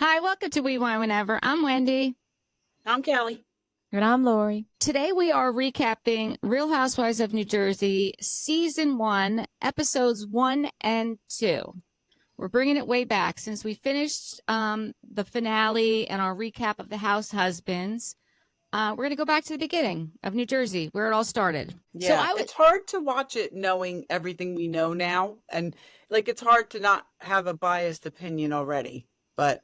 Hi, welcome to We Wine Whenever. I'm Wendy. I'm Kelly. And I'm Lori. Today we are recapping Real Housewives of New Jersey, Season 1, Episodes 1 and 2. We're bringing it way back since we finished the finale and our recap of the House Husbands. We're going to go back to the beginning of New Jersey, where it all started. Yeah, it's hard to watch it knowing everything we know now. And, it's hard to not have a biased opinion already. But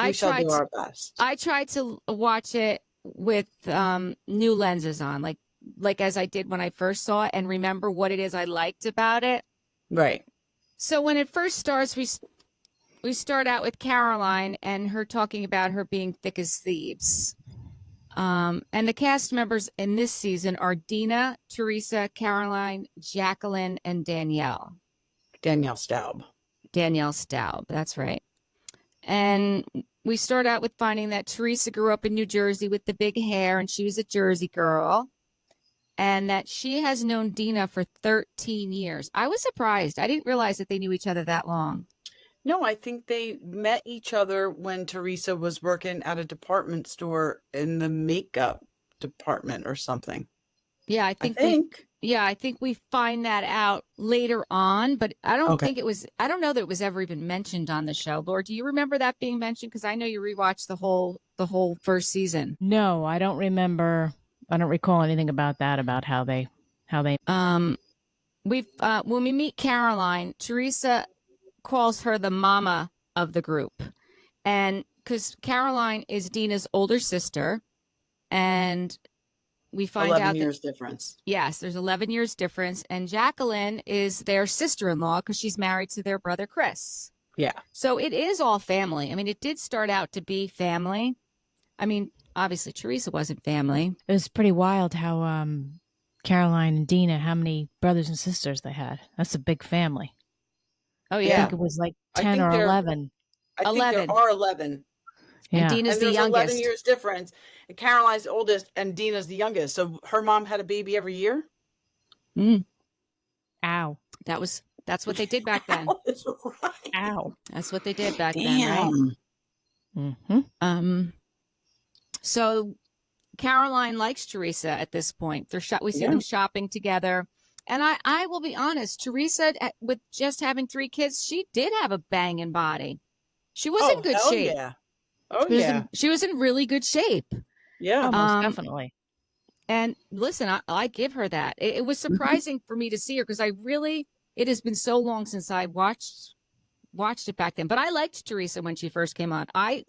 we shall do our best. I tried to watch it with new lenses on, like as I did when I first saw it, and remember what it is I liked about it. Right. So when it first starts, we start out with Caroline and her talking about her being thick as thieves. And the cast members in this season are Dina, Teresa, Caroline, Jacqueline, and Danielle. Danielle Staub. Danielle Staub, that's right. And we start out with finding that Teresa grew up in New Jersey with the big hair, and she was a Jersey girl, and that she has known Dina for 13 years. I was surprised. I didn't realize that they knew each other that long. No, I think they met each other when Teresa was working at a department store in the makeup department or something. Yeah, I think we find that out later on, but I don't think it was, I don't know that it was ever even mentioned on the show. Laura, do you remember that being mentioned? Because I know you rewatched the whole first season. No, I don't remember. I don't recall anything about that, about how they when we meet Caroline, Teresa calls her the mama of the group. And because Caroline is Dina's older sister, and we find 11 years difference. Yes, there's 11 years difference. And Jacqueline is their sister-in-law because she's married to their brother, Chris. Yeah. So it is all family. I mean, it did start out to be family. I mean, obviously, Teresa wasn't family. It was pretty wild how Caroline and Dina, how many brothers and sisters they had. That's a big family. Oh, yeah. I think it was like 10 or 11. I think there are 11. Yeah. And Dina's the youngest. 11 years difference. And Caroline's the oldest and Dina's the youngest. So her mom had a baby every year? Ow. That's what they did back then. Right. Ow. That's what they did back then, right? Mm-hmm. So Caroline likes Teresa at this point. We see them shopping together. And I will be honest, Teresa, with just having 3 kids, she did have a banging body. She was in good shape. Yeah. Oh, yeah. She was in really good shape. Yeah. Most definitely. And listen, I give her that. It was surprising for me to see her because it has been so long since I watched it back then. But I liked Teresa when she first came on.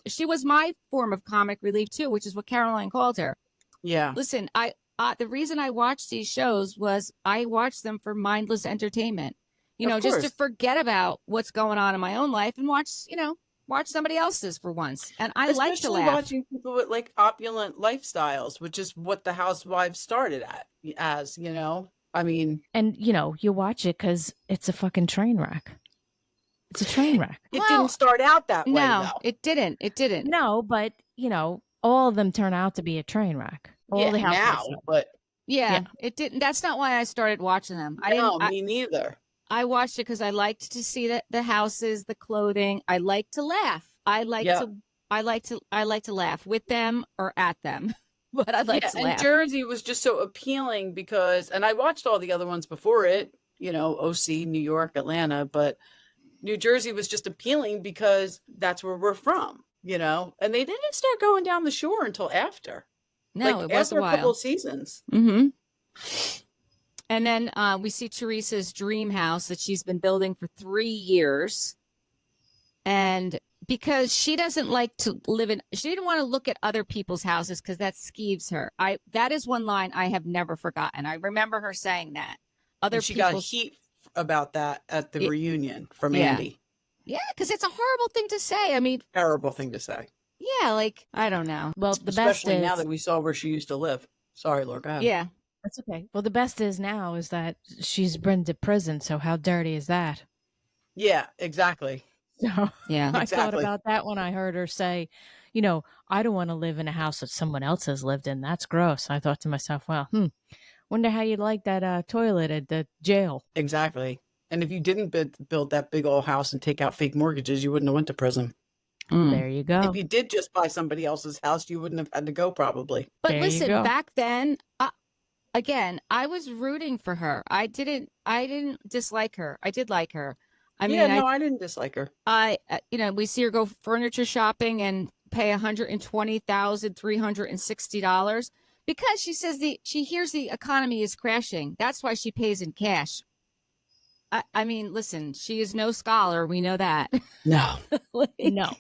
She was my form of comic relief too, which is what Caroline called her. Yeah. Listen, the reason I watched these shows was I watched them for mindless entertainment. Just to forget about what's going on in my own life and watch somebody else's for once. And I like to laugh. Watching people with opulent lifestyles, which is what the Housewives started as, I mean. And, you watch it because it's a fucking train wreck. It's a train wreck. It didn't start out that way, No, though. it didn't. No, but, all of them turn out to be a train wreck. It didn't. That's not why I started watching them. Me neither. I watched it because I liked to see the houses, the clothing. I like to laugh. I like to laugh with them or at them. But I like to laugh. And Jersey was just so appealing because, and I watched all the other ones before it, OC, New York, Atlanta, but New Jersey was just appealing because that's where we're from, and they didn't start going down the shore until after. No, it was after a while. Couple of seasons. Mm-hmm. And then we see Teresa's dream house that she's been building for 3 years. And because she doesn't like to she didn't want to look at other people's houses because that skeeves her. That is one line I have never forgotten. I remember her saying that. She got heat about that at the reunion from Andy. Yeah, because it's a horrible thing to say. I mean, terrible thing to say. Yeah, I don't know. Well, the especially best now that we saw where she used to live. Sorry, Laura. Go ahead. Yeah. That's okay. Well, the best is now is that she's been to prison. So how dirty is that? Yeah, exactly. So yeah, I thought about that when I heard her say, I don't want to live in a house that someone else has lived in. That's gross. I thought to myself, well, wonder how you'd like that toilet at the jail. Exactly. And if you didn't build that big old house and take out fake mortgages, you wouldn't have went to prison. There you go. If you did just buy somebody else's house, you wouldn't have had to go probably. But There you listen, go. back then, again, I was rooting for her. I didn't dislike her. I did like her. I mean, I didn't dislike her. we see her go furniture shopping and pay $120,360 because she says she hears the economy is crashing. That's why she pays in cash. I mean, listen, she is no scholar. We know that. No,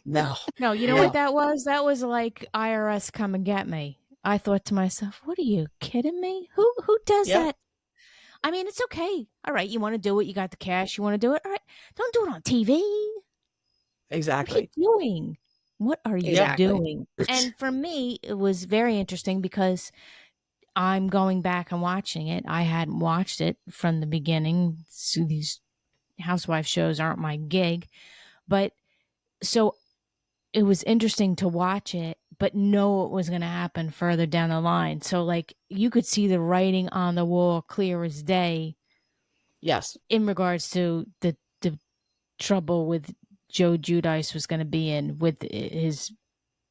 No. You know what that was? That was like IRS come and get me. I thought to myself, what are you kidding me? Who does that? I mean, it's okay. All right, you want to do it. You got the cash. You want to do it. All right. Don't do it on TV. Exactly. What are you doing? And for me, it was very interesting because I'm going back and watching it. I hadn't watched it from the beginning. So these housewife shows aren't my gig. But so it was interesting to watch it, but know what was going to happen further down the line. So like you could see the writing on the wall clear as day. Yes. In regards to the trouble with Joe Giudice was going to be in with his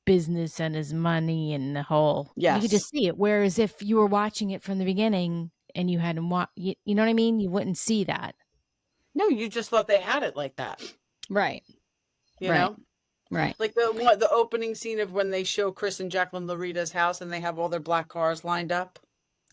business and his money and the whole. Yes. You could just see it. Whereas if you were watching it from the beginning and you hadn't you know what I mean? You wouldn't see that. No, you just thought they had it like that. Right. You know? Right. Like the opening scene of when they show Chris and Jacqueline Larita's house and they have all their black cars lined up.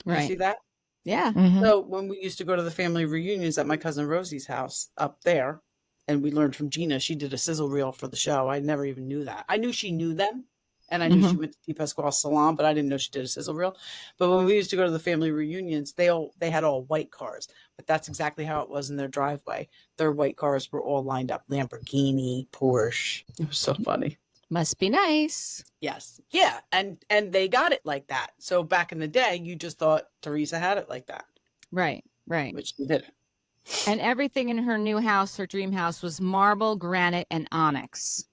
Right. You see that? Yeah. Mm-hmm. So when we used to go to the family reunions at my cousin Rosie's house up there, and we learned from Gina, she did a sizzle reel for the show. I never even knew that. I knew she knew them, and I knew she went to T. Pasquale's salon, but I didn't know she did a sizzle reel. But when we used to go to the family reunions, they had all white cars. But that's exactly how it was in their driveway. Their white cars were all lined up: Lamborghini, Porsche. It was so funny. Must be nice. Yes, yeah, and they got it like that. So back in the day, you just thought Teresa had it like that, right? Which she didn't. And everything in her new house, her dream house, was marble, granite, and onyx.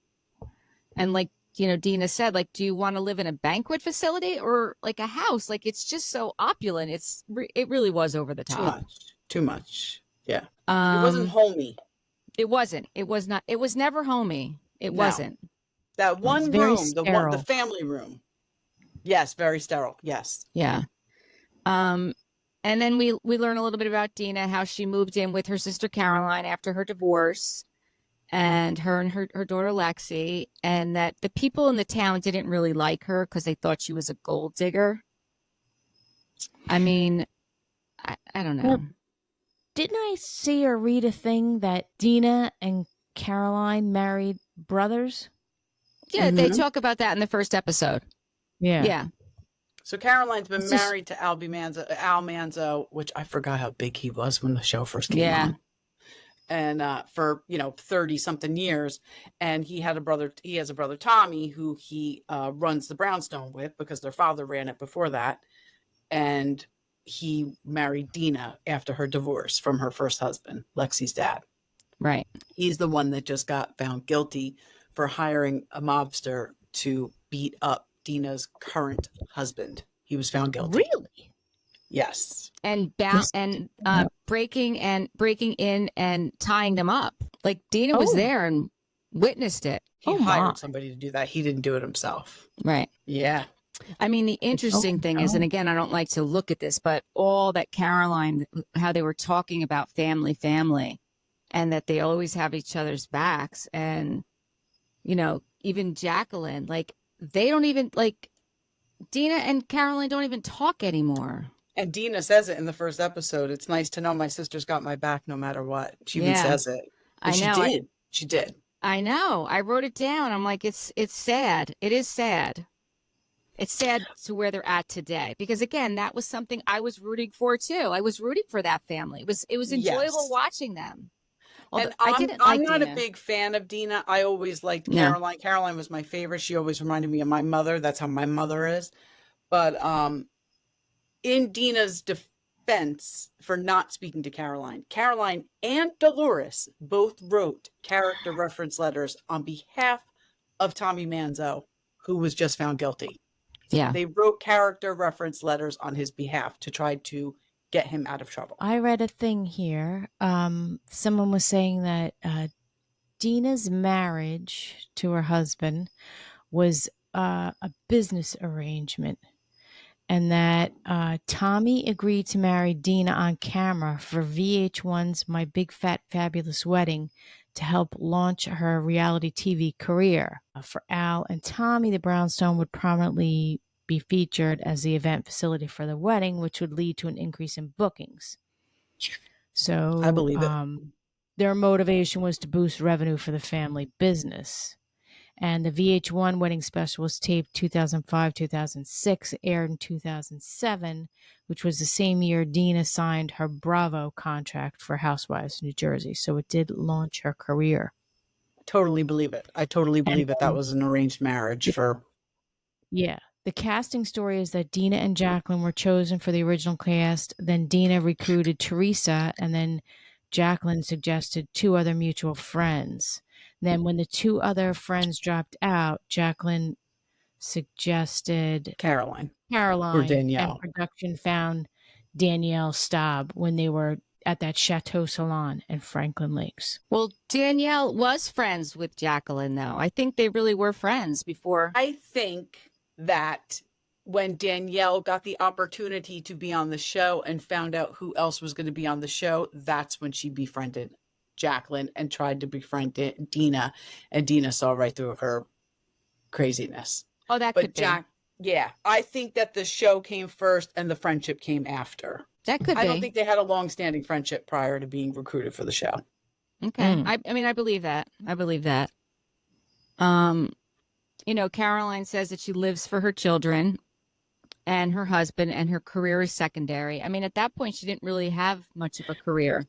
And like, Dina said, like, do you want to live in a banquet facility or like a house? Like, it's just so opulent. It really was over the top. Too much. Yeah. It wasn't homey. It wasn't. It was not. It was never homey. It wasn't. That one room, the family room. Yes, very sterile. Yes. Yeah. And then we learn a little bit about Dina, how she moved in with her sister Caroline after her divorce, and her daughter Lexi, and that the people in the town didn't really like her because they thought she was a gold digger. I mean, I don't know. Well, didn't I see or read a thing that Dina and Caroline married brothers? Yeah, they talk about that in the first episode. Yeah. So Caroline's been married to Al Manzo, which I forgot how big he was when the show first came on. And for 30 something years, and he has a brother Tommy who he runs the brownstone with because their father ran it before that, and he married Dina after her divorce from her first husband, Lexi's dad. Right. He's the one that just got found guilty for hiring a mobster to beat up Dina's current husband. He was found guilty. Really? Yes. And breaking in and tying them up. Like Dina was there and witnessed it. He hired somebody to do that. He didn't do it himself. Right. Yeah. I mean, the interesting thing is, and again, I don't like to look at this, but all that Caroline, how they were talking about family, and that they always have each other's backs. And, even Jacqueline, like, they don't even, like, Dina and Caroline don't even talk anymore. And Dina says it in the first episode. It's nice to know my sister's got my back no matter what. She even says it. And I know. She did. I know. I wrote it down. I'm like, it's sad. It is sad. It's sad to where they're at today. Because again, that was something I was rooting for too. I was rooting for that family. It was enjoyable watching them. And I'm not a big fan of Dina. I always liked Caroline. No. Caroline was my favorite. She always reminded me of my mother. That's how my mother is. But in Dina's defense for not speaking to Caroline and Dolores both wrote character reference letters on behalf of Tommy Manzo, who was just found guilty. Yeah. They wrote character reference letters on his behalf to try to get him out of trouble. I read a thing here. Someone was saying that Dina's marriage to her husband was a business arrangement, and that Tommy agreed to marry Dina on camera for VH1's My Big Fat Fabulous Wedding to help launch her reality TV career. For Al and Tommy, the brownstone would prominently be featured as the event facility for the wedding, which would lead to an increase in bookings. So I believe it. Their motivation was to boost revenue for the family business. And the VH1 wedding special was taped 2005-2006, aired in 2007, which was the same year Dina signed her Bravo contract for Housewives, New Jersey. So it did launch her career. Totally believe it. I totally believe it. That was an arranged marriage for... Yeah. The casting story is that Dina and Jacqueline were chosen for the original cast. Then Dina recruited Teresa, and then Jacqueline suggested 2 other mutual friends. Then when the 2 other friends dropped out, Jacqueline suggested Caroline. Or Danielle. And production found Danielle Staub when they were at that Chateau Salon in Franklin Lakes. Well, Danielle was friends with Jacqueline, though. I think they really were friends before. I think that when Danielle got the opportunity to be on the show and found out who else was going to be on the show, that's when she befriended Jacqueline and tried to befriend Dina, and Dina saw right through her craziness. Oh, that could be. Yeah, I think that the show came first and the friendship came after. That could be. I don't think they had a long-standing friendship prior to being recruited for the show. Okay. I mean, I believe that. I believe that. You know, Caroline says that she lives for her children and her husband, and her career is secondary. I mean, at that point, she didn't really have much of a career.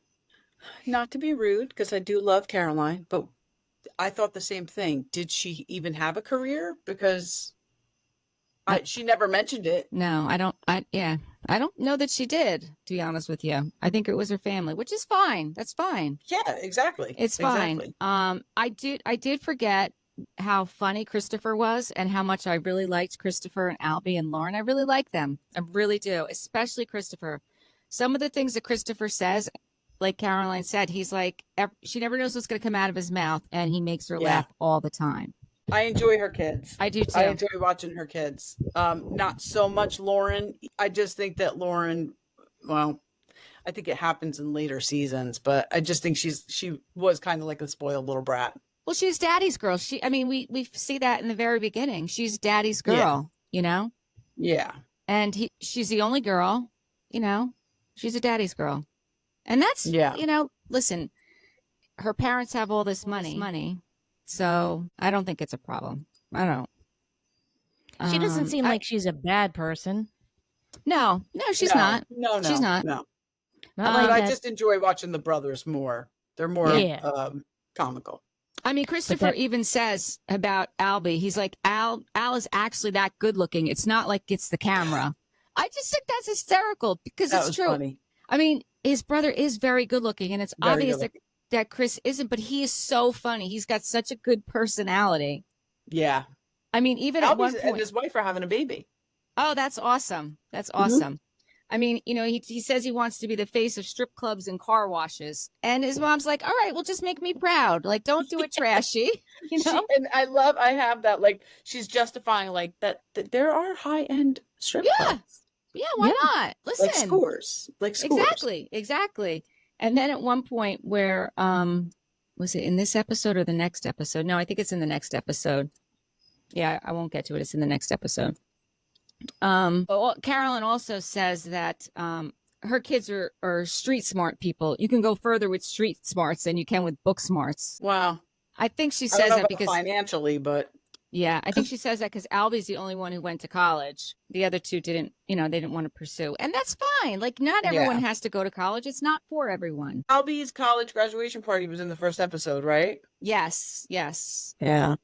Not to be rude, because I do love Caroline, but I thought the same thing. Did she even have a career? Because she never mentioned it. No, I don't know that she did, to be honest with you. I think it was her family, which is fine. That's fine. Yeah, exactly. It's fine. Exactly. I did forget how funny Christopher was and how much I really liked Christopher and Albie and Lauren. I really like them. I really do, especially Christopher. Some of the things that Christopher says, like Caroline said, he's like, she never knows what's going to come out of his mouth, and he makes her laugh all the time. I enjoy her kids. I do too. I enjoy watching her kids. Not so much Lauren. I just think that Lauren, well, I think it happens in later seasons, but I just think she was kind of like a spoiled little brat. Well, she's daddy's girl. We see that in the very beginning. She's daddy's girl, you know? Yeah. And she's the only girl, you know? She's a daddy's girl. And that's, you know, listen, her parents have all this money. So I don't think it's a problem. I don't. She doesn't seem like she's a bad person. No, she's not. No, she's not. No. Not But like I just enjoy watching the brothers more. They're more comical. I mean, Christopher even says about Albie, he's like, Al is actually that good looking. It's not like it's the camera. I just think that's hysterical because it's true. Funny. I mean, his brother is very good looking, and it's obvious that Chris isn't, but he is so funny. He's got such a good personality. Yeah. I mean, even Albie's at one point, and his wife are having a baby. Oh, that's awesome. That's awesome. I mean, you know, he says he wants to be the face of strip clubs and car washes. And his mom's like, all right, well, just make me proud. Like, don't do it trashy. You know? And I have that, like, she's justifying, like, that there are high-end strip clubs. Yeah, why not? Listen. Like scores. Exactly. And then at one point where, was it in this episode or the next episode? No, I think it's in the next episode. Yeah, I won't get to it. It's in the next episode. Caroline also says that her kids are street smart people. You can go further with street smarts than you can with book smarts. Wow. I think she says that because financially, but yeah, I think she says that because Albie's the only one who went to college. The other two didn't, you know, they didn't want to pursue, and that's fine. Like, not everyone has to go to college. It's not for everyone. Albie's college graduation party was in the first episode, right? Yes. Yeah.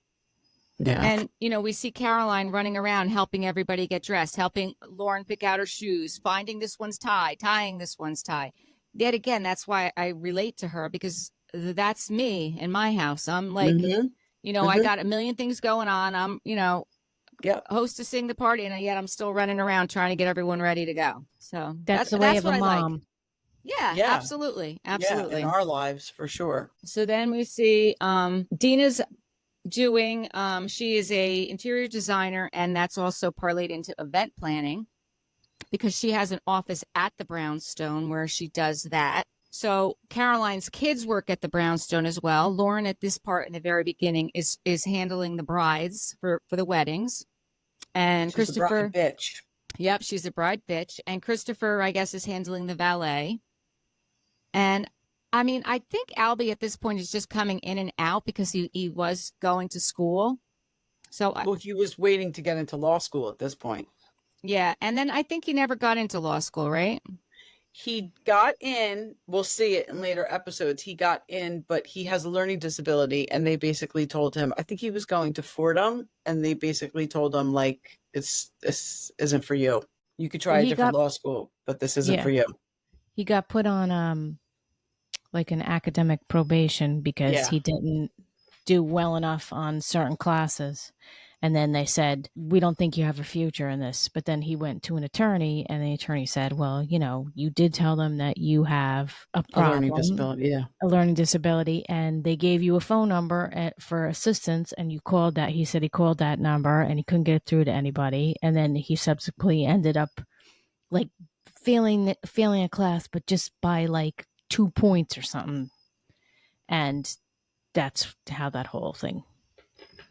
And, you know, we see Caroline running around helping everybody get dressed, helping Lauren pick out her shoes, finding this one's tie, tying this one's tie. Yet again, that's why I relate to her, because that's me in my house. I'm like, you know, I got a million things going on. I'm, you know, hostessing the party, and yet I'm still running around trying to get everyone ready to go. So that's the way of a mom. Yeah, Yeah. absolutely. Yeah, Absolutely. in our lives, for sure. So then we see Dina's doing, she is a interior designer, and that's also parlayed into event planning because she has an office at the Brownstone where she does that. So Caroline's kids work at the Brownstone as well. Lauren, at this part in the very beginning, is handling the brides for the weddings, and She's Christopher. a bride bitch. Yep, she's a bride bitch, and Christopher, I guess, is handling the valet. And I mean, I think Albie at this point is just coming in and out because he was going to school. So Well, he was waiting to get into law school at this point. yeah, and then I think he never got into law school, right? He got in, we'll see it in later episodes. He got in, but he has a learning disability, and they basically told him, I think he was going to Fordham, and they basically told him, like, this isn't for you. You could try a different law school, but this isn't for you. He got put on like an academic probation because he didn't do well enough on certain classes. And then they said, we don't think you have a future in this. But then he went to an attorney, and the attorney said, well, you know, you did tell them that you have a problem, a learning disability, and they gave you a phone number for assistance, and you called that. He said he called that number, and he couldn't get through to anybody. And then he subsequently ended up like failing a class, but just by like 2 points or something. And that's how that whole thing.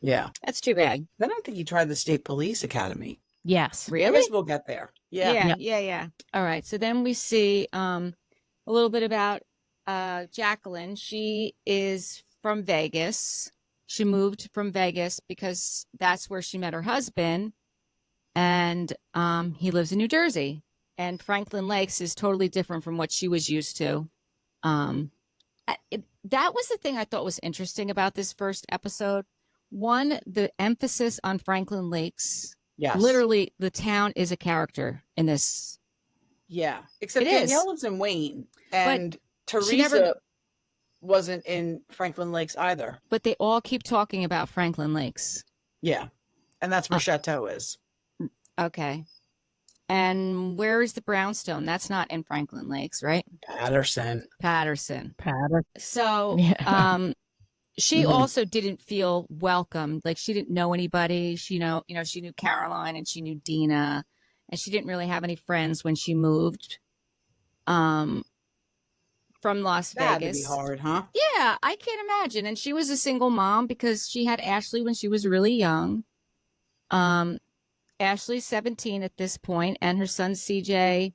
Yeah. That's too bad. Then I think he tried the State Police Academy. Yes. Really? I guess we'll get there. Yeah. All right. So then we see a little bit about Jacqueline. She is from Vegas. She moved from Vegas because that's where she met her husband. And he lives in New Jersey. And Franklin Lakes is totally different from what she was used to. That was the thing I thought was interesting about this first episode. One, the emphasis on Franklin Lakes. Yes. Literally, the town is a character in this. Yeah. Except Danielle lives in Wayne. And Teresa wasn't in Franklin Lakes either. But they all keep talking about Franklin Lakes. Yeah. And that's where Chateau is. Okay. And where is the Brownstone? That's not in Franklin Lakes, right? Patterson. So, she also didn't feel welcome. Like she didn't know anybody. She she knew Caroline and she knew Dina, and she didn't really have any friends when she moved from Las Vegas. That'd be hard, huh? Yeah, I can't imagine. And she was a single mom because she had Ashley when she was really young. Ashley's 17 at this point, and her son CJ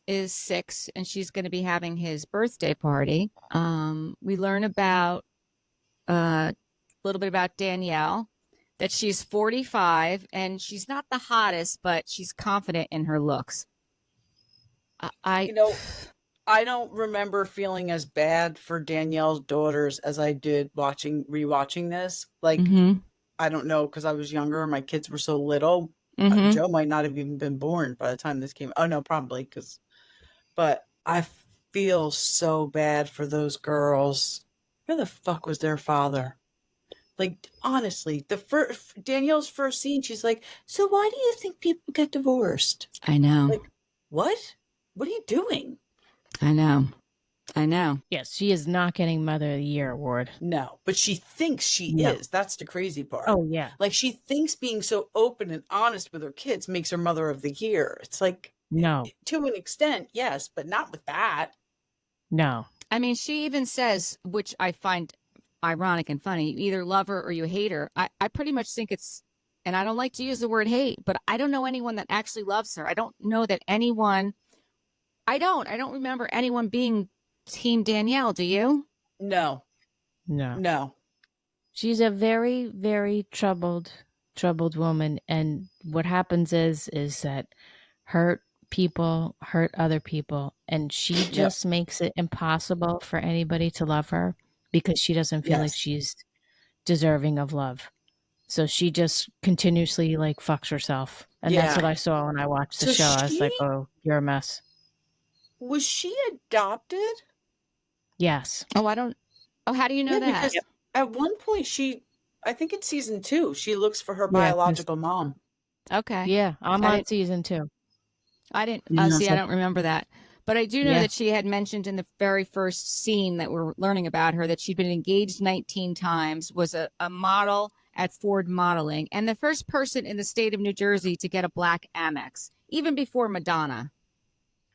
is 6, and she's going to be having his birthday party. We learn about a little bit about Danielle, that she's 45 and she's not the hottest, but she's confident in her looks. I don't remember feeling as bad for Danielle's daughters as I did rewatching this. Like, I don't know, because I was younger and my kids were so little. Joe might not have even been born by the time this came. Oh no, probably but I feel so bad for those girls. Where the fuck was their father? Like, honestly, Danielle's first scene, she's like, so why do you think people get divorced? I know. Like, what? What are you doing? I know. Yes, she is not getting Mother of the Year award. No, but she thinks she is. That's the crazy part. Oh, yeah. Like, she thinks being so open and honest with her kids makes her Mother of the Year. It's like, no. To an extent, yes, but not with that. No. I mean, she even says, which I find ironic and funny, you either love her or you hate her. I pretty much think it's, and I don't like to use the word hate, but I don't know anyone that actually loves her. I don't know that anyone, I don't remember anyone being Team Danielle. Do you? No. She's a very, very troubled woman. And what happens is that hurt people hurt other people, and she just makes it impossible for anybody to love her because she doesn't feel like she's deserving of love. So she just continuously like fucks herself, and that's what I saw when I watched the show. I was like, oh, you're a mess. Was she adopted? Yes. How do you know that? At one point I think it's season 2, she looks for her biological mom. Okay. Yeah, I'm on season 2. I didn't I don't remember that. But I do know that she had mentioned in the very first scene that we're learning about her that she'd been engaged 19 times, was a model at Ford Modeling, and the first person in the state of New Jersey to get a black Amex, even before Madonna.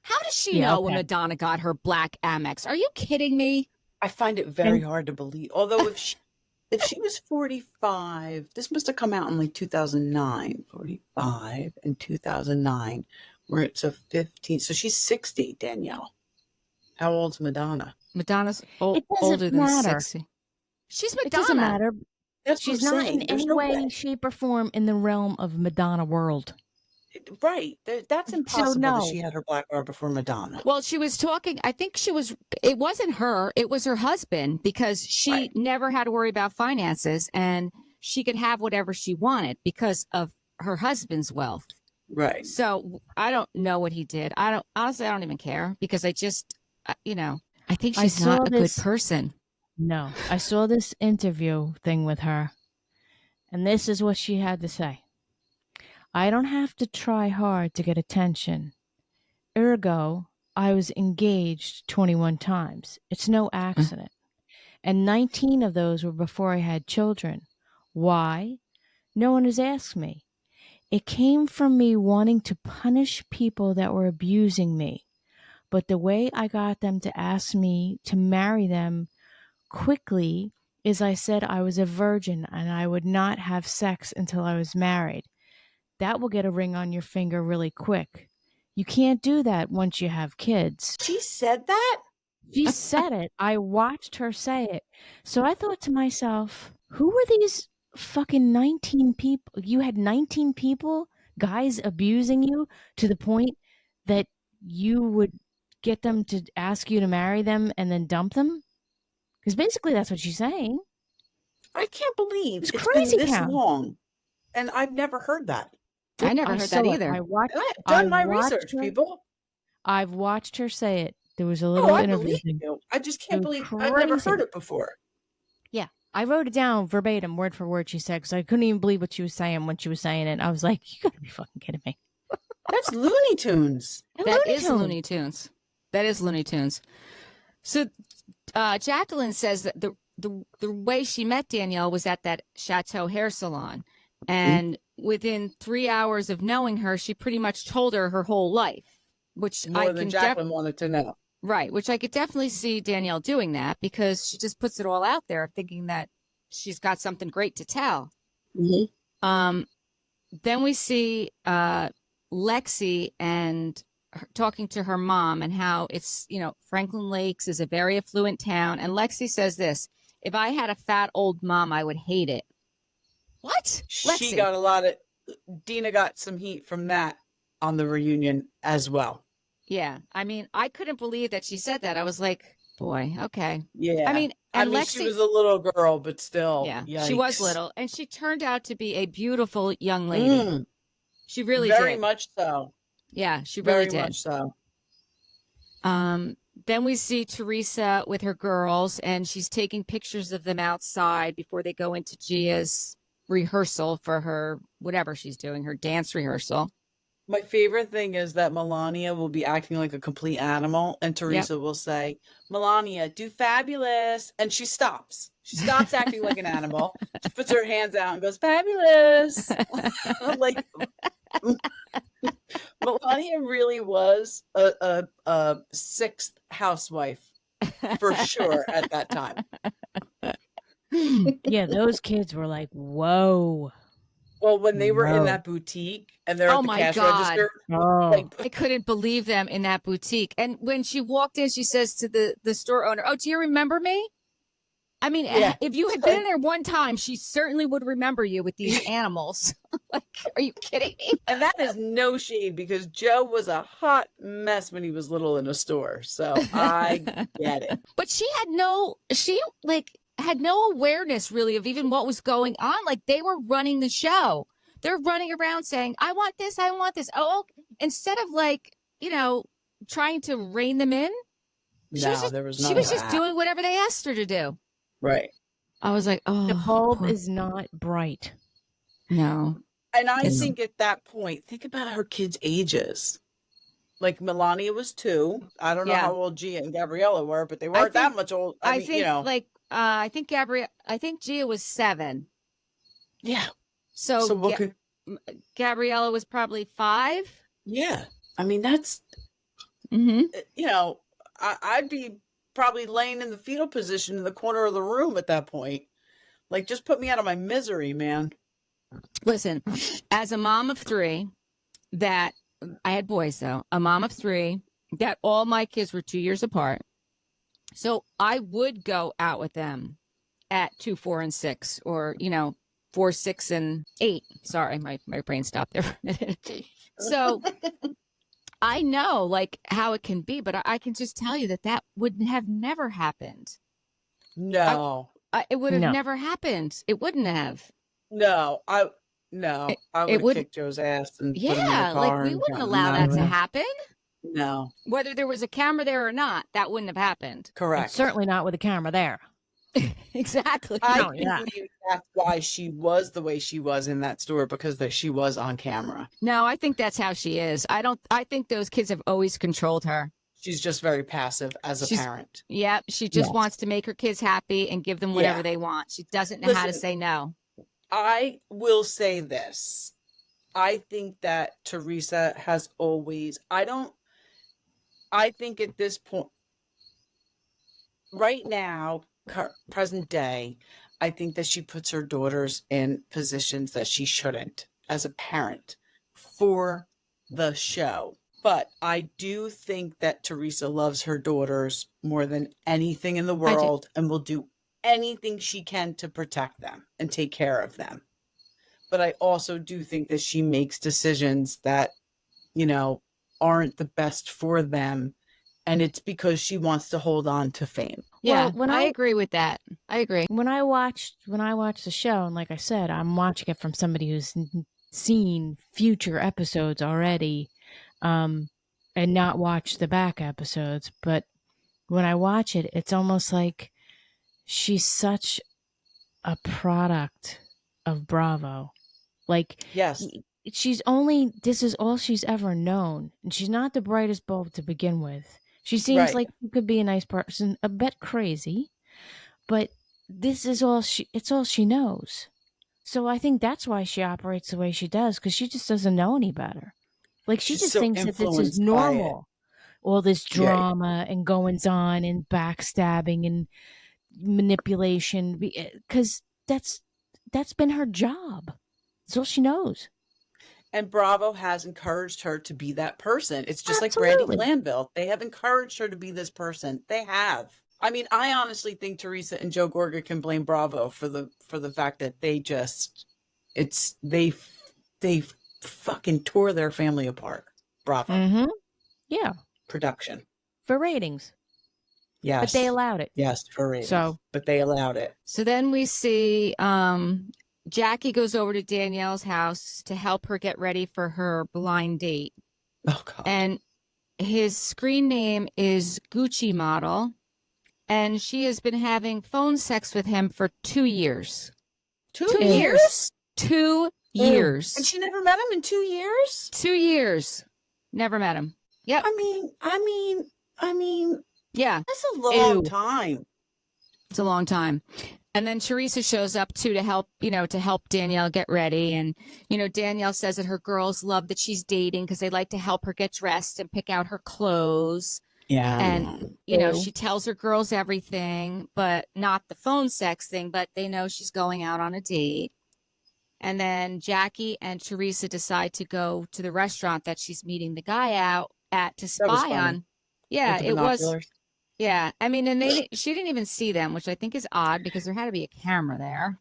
How does she know when Madonna got her black Amex? Are you kidding me? I find it very hard to believe. Although if she was 45, this must have come out in like 2009, 45 and 2009, where it's a 15. So she's 60, Danielle. How old's Madonna? Madonna's older than 60. She's Madonna. It doesn't matter. She's not in any way, shape, or form in the realm of Madonna world. Right. That's impossible that she had her black card before Madonna. Well, she was talking, I think it wasn't her, it was her husband, because she never had to worry about finances and she could have whatever she wanted because of her husband's wealth. Right. So I don't know what he did. Honestly, I don't even care because I just, I think she's not a good person. No, I saw this interview thing with her, and this is what she had to say. I don't have to try hard to get attention. Ergo, I was engaged 21 times. It's no accident. And 19 of those were before I had children. Why? No one has asked me. It came from me wanting to punish people that were abusing me. But the way I got them to ask me to marry them quickly is I said I was a virgin and I would not have sex until I was married. That will get a ring on your finger really quick. You can't do that once you have kids. She said that? She said it. I watched her say it. So I thought to myself, who were these fucking 19 people? You had 19 people, guys abusing you to the point that you would get them to ask you to marry them and then dump them? Because basically that's what she's saying. I can't believe it's crazy been this long. And I've never heard that. I never heard that either. I've done my research, people. I've watched her say it. There was a little interview. I just can't believe I've never heard it before. Yeah. I wrote it down verbatim, word for word, she said, because I couldn't even believe what she was saying when she was saying it. I was like, you gotta be fucking kidding me. That's Looney Tunes. That is Looney Tunes. That is Looney Tunes. So Jacqueline says that the way she met Danielle was at that Chateau hair salon. And within 3 hours of knowing her, she pretty much told her whole life, which more than Jacqueline wanted to know. Right, which I could definitely see Danielle doing that because she just puts it all out there, thinking that she's got something great to tell. Mm-hmm. Then we see Lexi and talking to her mom and how it's, Franklin Lakes is a very affluent town. And Lexi says this, if I had a fat old mom, I would hate it. What? Lexi. She got Dina got some heat from that on the reunion as well. Yeah. I mean, I couldn't believe that she said that. I was like, boy, okay. Yeah. I mean, Lexi, she was a little girl, but still. Yeah, yikes. She was little. And she turned out to be a beautiful young lady. She really Very did. much so. Yeah, she really did. Very much so. Then we see Teresa with her girls, and she's taking pictures of them outside before they go into Gia's rehearsal for her, whatever she's doing, her dance rehearsal. My favorite thing is that Melania will be acting like a complete animal, and Teresa will say, Melania, do fabulous. And she stops. She stops acting like an animal. She puts her hands out and goes, fabulous. Like, Melania really was a sixth housewife for sure at that time. Yeah, those kids were like, whoa. Well, when they were in that boutique and they're at the cash register, I couldn't believe them in that boutique. And when she walked in, she says to the store owner, "Oh, do you remember me?" I mean, if you had been in there one time, she certainly would remember you with these animals. Like, are you kidding me? And that is no shade because Joe was a hot mess when he was little in a store. So I get it. But she had no awareness really of even what was going on. Like, they were running the show. They're running around saying, I want this. Oh, instead of trying to rein them in. She was just doing whatever they asked her to do. Right. I was like, oh. The bulb is not bright. No. And I think at that point, think about her kids' ages. Like Melania was 2. I don't know Yeah. how old Gia and Gabriella were, but they weren't that much old. I mean, think you know. like I think Gia was 7. Yeah. So what could Gabriella was probably 5. Yeah. I mean, that's Mm-hmm. you know, I'd be probably laying in the fetal position in the corner of the room at that point. Like, just put me out of my misery, man. Listen, as a mom of 3, that I had boys though, a mom of 3, that all my kids were 2 years apart. So I would go out with them at 2, 4, and 6, or 4, 6, and 8. Sorry, my brain stopped there for a minute. So I know like how it can be, but I can just tell you that would have never happened. No. It would have never happened. It wouldn't have. No, I would have kicked Joe's ass and put him in the car. Like we wouldn't allow that to happen. No. Whether there was a camera there or not, that wouldn't have happened. Correct. And certainly not with a camera there. Exactly. I believe that's why she was the way she was in that store, because she was on camera. No, I think that's how she is. I think those kids have always controlled her. She's just very passive as a parent. Yeah, she just wants to make her kids happy and give them whatever they want. She doesn't know how to say no. I will say this. I think that Teresa has always, I think at this point, right now, present day, I think that she puts her daughters in positions that she shouldn't as a parent for the show. But I do think that Teresa loves her daughters more than anything in the world and will do anything she can to protect them and take care of them. But I also do think that she makes decisions that, aren't the best for them. And it's because she wants to hold on to fame. Yeah, well, I agree with that. I agree. When I watched the show, and like I said, I'm watching it from somebody who's seen future episodes already, and not watched the back episodes. But when I watch it, it's almost like she's such a product of Bravo. Like, yes, this is all she's ever known. And she's not the brightest bulb to begin with. She seems like she could be a nice person, a bit crazy, but this is it's all she knows. So I think that's why she operates the way she does, because she just doesn't know any better. Like, she just thinks that this is normal. All this drama and goings on and backstabbing and manipulation, because that's been her job. That's all she knows. And Bravo has encouraged her to be that person. It's just like Brandy Glanville. They have encouraged her to be this person. They have. I mean, I honestly think Teresa and Joe Gorga can blame Bravo for the fact that they fucking tore their family apart. Bravo. Mm-hmm. Yeah. Production. For ratings. Yes. But they allowed it. Yes, for ratings. But they allowed it. So then we see Jackie goes over to Danielle's house to help her get ready for her blind date. Oh, God. And his screen name is Gucci Model. And she has been having phone sex with him for 2 years. 2 years? 2 years. And she never met him in 2 years? 2 years. Never met him. Yep. I mean. Yeah. That's a long time. It's a long time. And then Teresa shows up too to help Danielle get ready. And, Danielle says that her girls love that she's dating because they like to help her get dressed and pick out her clothes. Yeah. And, she tells her girls everything, but not the phone sex thing, but they know she's going out on a date. And then Jackie and Teresa decide to go to the restaurant that she's meeting the guy out at to spy on. Yeah, it was. Yeah, I mean, and she didn't even see them, which I think is odd because there had to be a camera there.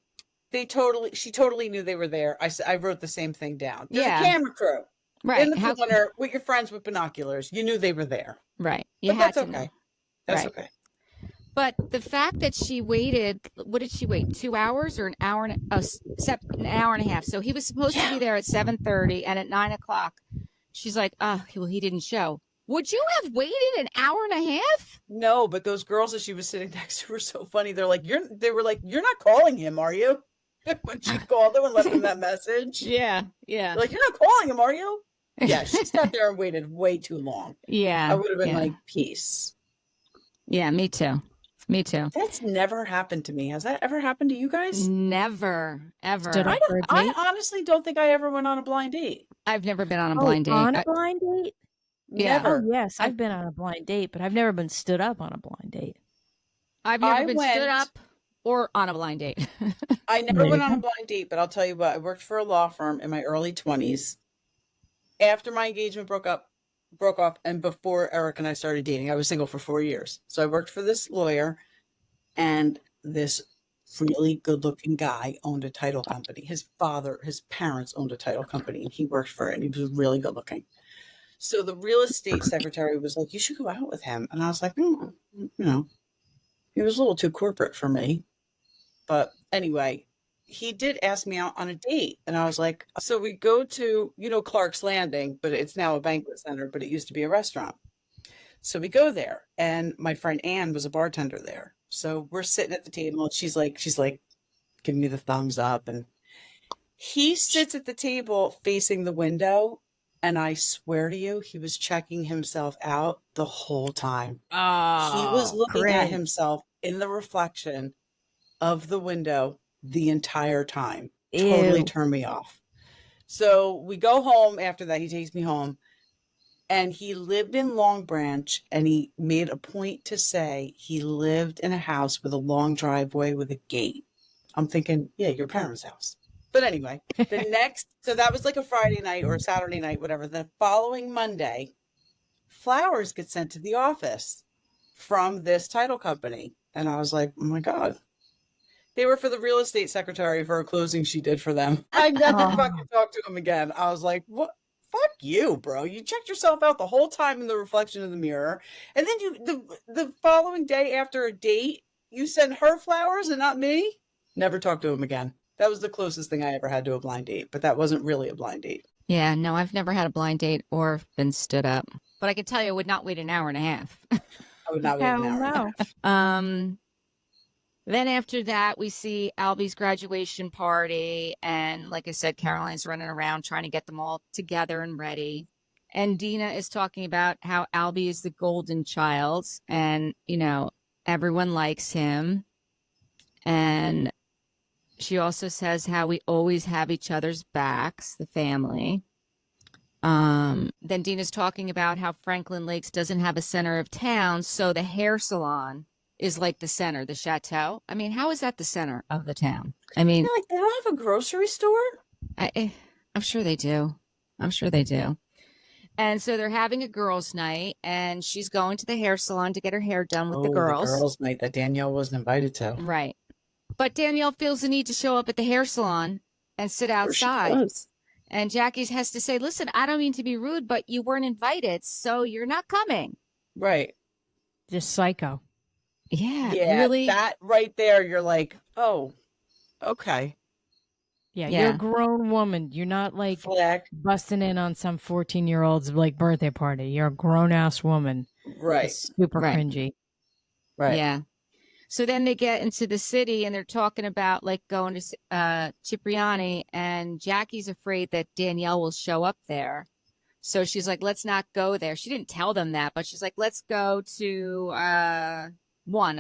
She totally knew they were there. I wrote the same thing down. There's a camera crew. Right. In the corner with your friends with binoculars. You knew they were there. Right. But that's okay. That's okay. But the fact that she waited, what did she wait? 2 hours or an hour and a half? So he was supposed to be there at 7:30, and at 9:00, she's like, "Oh, well, he didn't show." Would you have waited an hour and a half? No, but those girls that she was sitting next to were so funny. They were like, "You're not calling him, are you?" When she called them and left them that message. Yeah. They're like, "You're not calling him, are you?" Yeah, she sat there and waited way too long. Yeah. I would have been yeah. like, peace. Yeah, me too. Me too. That's never happened to me. Has that ever happened to you guys? Never, Stood ever. up for a I date? honestly don't think I ever went on a blind date. I've never been on a blind date. On a blind date? Yeah. Oh, Never. yes. I've been on a blind date, but I've never been stood up on a blind date. I've never I been went- stood up or on a blind date. I never There you went on a go. blind date, but I'll tell you what, I worked for a law firm in my early 20s. After my engagement broke off, and before Eric and I started dating, I was single for 4 years. So I worked for this lawyer, and this really good-looking guy owned a title company. His parents owned a title company, and he worked for it, and he was really good-looking. So the real estate secretary was like, you should go out with him. And I was like, he was a little too corporate for me. But anyway, he did ask me out on a date. And I was like, so we go to, Clark's Landing, but it's now a banquet center, but it used to be a restaurant. So we go there, and my friend Anne was a bartender there. So we're sitting at the table, and she's like giving me the thumbs up. And he sits at the table facing the window. And I swear to you, he was checking himself out the whole time. He was looking at himself in the reflection of the window the entire time. Totally turned me off. So we go home after that. He takes me home. And he lived in Long Branch, and he made a point to say he lived in a house with a long driveway with a gate. I'm thinking, yeah, your parents' house. But anyway, so that was like a Friday night or a Saturday night, whatever. The following Monday, flowers get sent to the office from this title company. And I was like, oh my God. They were for the real estate secretary for a closing she did for them. I never fucking talked to him again. I was like, what? Fuck you, bro. You checked yourself out the whole time in the reflection of the mirror. And then the following day after a date, you send her flowers and not me? Never talked to him again. That was the closest thing I ever had to a blind date, but that wasn't really a blind date. Yeah, no, I've never had a blind date or been stood up. But I can tell you I would not wait an hour and a half. I would not wait an hour and a half. Then after that, we see Albie's graduation party. And like I said, Caroline's running around trying to get them all together and ready. And Dina is talking about how Albie is the golden child and, everyone likes him. And she also says how we always have each other's backs, the family. Then Dina's talking about how Franklin Lakes doesn't have a center of town, so the hair salon is like the center, the chateau. I mean, how is that the center of the town? I mean, they don't have a grocery store? I'm sure they do. I'm sure they do. And so they're having a girls' night, and she's going to the hair salon to get her hair done with the girls. The girls' night that Danielle wasn't invited to. Right. But Danielle feels the need to show up at the hair salon and sit outside. And Jackie has to say, listen, I don't mean to be rude, but you weren't invited, so you're not coming. Right. Just psycho. Yeah, really. That right there, you're like, oh, okay. Yeah, you're a grown woman. You're not like busting in on some 14-year-old's like birthday party. You're a grown-ass woman. Right. It's super cringy. Right. Yeah. So then they get into the city and they're talking about like going to Cipriani, and Jackie's afraid that Danielle will show up there. So she's like, let's not go there. She didn't tell them that, but she's like, let's go to a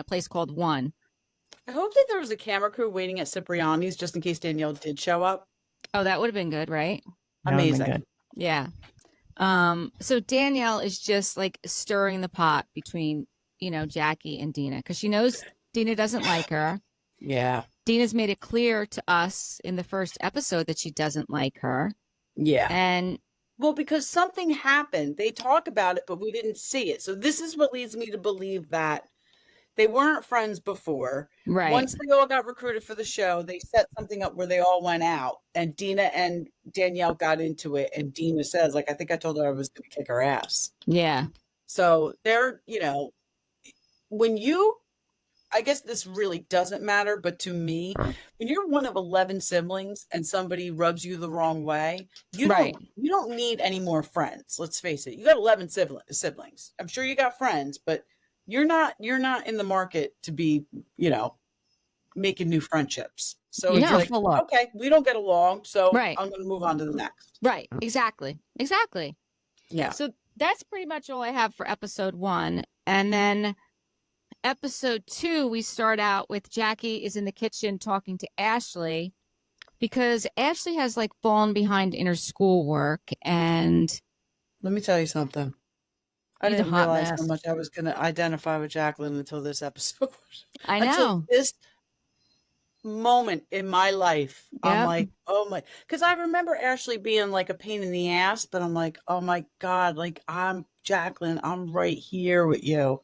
place called One. I hope that there was a camera crew waiting at Cipriani's just in case Danielle did show up. Oh, that would have been good, right? Amazing. Good. Yeah. So Danielle is just like stirring the pot between, Jackie and Dina because she knows Dina doesn't like her. Yeah. Dina's made it clear to us in the first episode that she doesn't like her. Yeah. And well, because something happened. They talk about it, but we didn't see it. So this is what leads me to believe that they weren't friends before. Right. Once they all got recruited for the show, they set something up where they all went out, and Dina and Danielle got into it. And Dina says, like, I think I told her I was going to kick her ass. Yeah. So they're, I guess this really doesn't matter, but to me, when you're one of 11 siblings and somebody rubs you the wrong way, you don't need any more friends. Let's face it. You got 11 siblings. I'm sure you got friends, but you're not in the market to be, making new friendships. So Yeah. it's like, okay, we don't get along, so Right. I'm going to move on to the next. Right. Exactly. Yeah. So that's pretty much all I have for episode 1. And then episode 2, we start out with Jackie is in the kitchen talking to Ashley because Ashley has like fallen behind in her schoolwork. And let me tell you something. I She's a didn't hot realize mess. how much I was going to identify with Jacqueline until this episode. I know. Until this moment in my life. I'm Yep. like, oh my, because I remember Ashley being like a pain in the ass, but I'm like, oh my God, like I'm Jacqueline, I'm right here with you.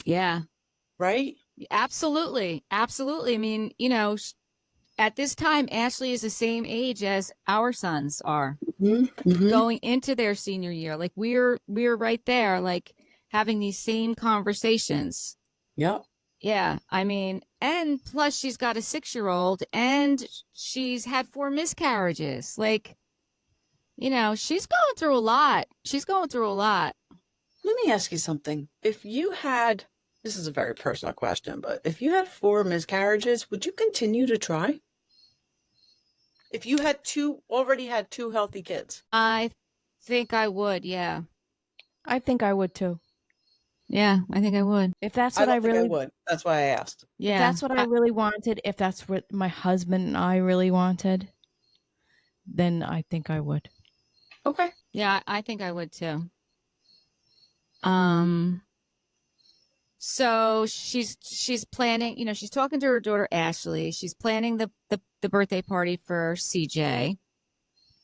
Yeah. Right? Absolutely. Absolutely. I mean, you know, at this time, Ashley is the same age as our sons are going into their senior year. Like we're right there, like having these same conversations. Yep. Yeah. I mean, and plus she's got a 6-year-old and she's had 4 miscarriages. Like, you know, she's going through a lot. Let me ask you something. If you had, this is a very personal question, but if you had 4 miscarriages, would you continue to try? If you had already had 2 healthy kids? I think I would. Yeah. I think I would too. Yeah, I think I would. If that's what I really would. That's why I asked. Yeah. If that's what I really wanted, if that's what my husband and I really wanted, then I think I would. Okay. Yeah, I think I would too. So she's planning, you know, she's talking to her daughter Ashley. She's planning the birthday party for CJ.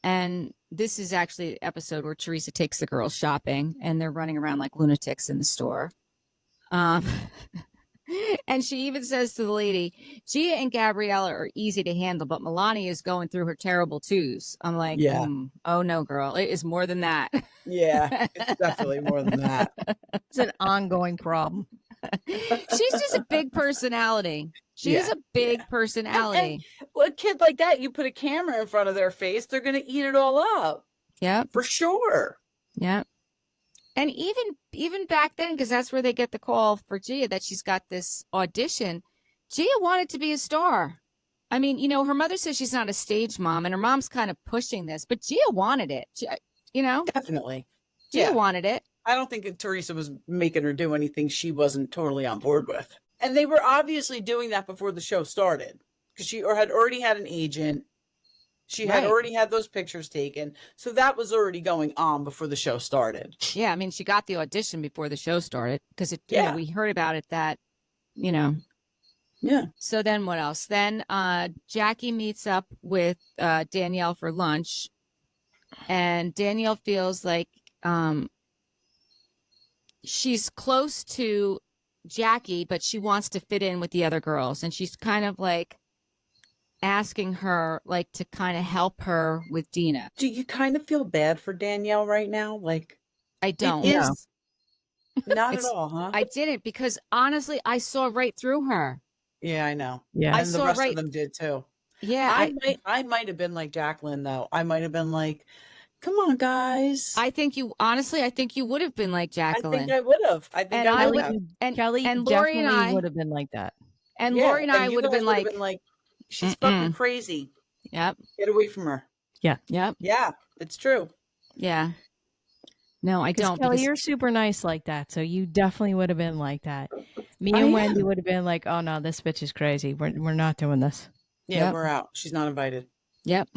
And this is actually an episode where Teresa takes the girls shopping and they're running around like lunatics in the store. And she even says to the lady, Gia and Gabriella are easy to handle, but Milani is going through her terrible twos. I'm like, oh no, girl, it is more than that. Yeah, it's definitely more than that. It's an ongoing problem. She's just a big personality. She's a big personality. Well, a kid like that, you put a camera in front of their face, they're going to eat it all up. Yeah, for sure. Yeah. And even back then, because that's where they get the call for Gia that she's got this audition, Gia wanted to be a star. I mean, you know, her mother says she's not a stage mom, and her mom's kind of pushing this, but Gia wanted it. You know, definitely, Gia wanted it. I don't think Teresa was making her do anything she wasn't totally on board with, and they were obviously doing that before the show started because she had already had an agent. She had already had those pictures taken. So that was already going on before the show started. Yeah. I mean, she got the audition before the show started because you know, we heard about it that, you know. Yeah. So then what else? Then Jackie meets up with Danielle for lunch. And Danielle feels like she's close to Jackie, but she wants to fit in with the other girls. And she's kind of like asking her like to kind of help her with Dina. Do you kind of feel bad for Danielle right now? Like, I don't. Not at all, huh? I didn't, because honestly, I saw right through her. Yeah, I know. Yeah, and the rest of them did too. Yeah, I might have been like Jacqueline though. I might have been like, "Come on, guys." I think you would have been like Jacqueline. I think I would have. I think and I would have. And Kelly and Lori and I would have been like that. And Lori and I would have been like, she's fucking crazy. Yep. Get away from her. Yeah. Yep. Yeah, it's true. Yeah. No, I don't. Kelly, you're super nice like that, so you definitely would have been like that. Me and Wendy would have been like, "Oh no, this bitch is crazy. We're not doing this." Yeah, we're out. She's not invited. Yep.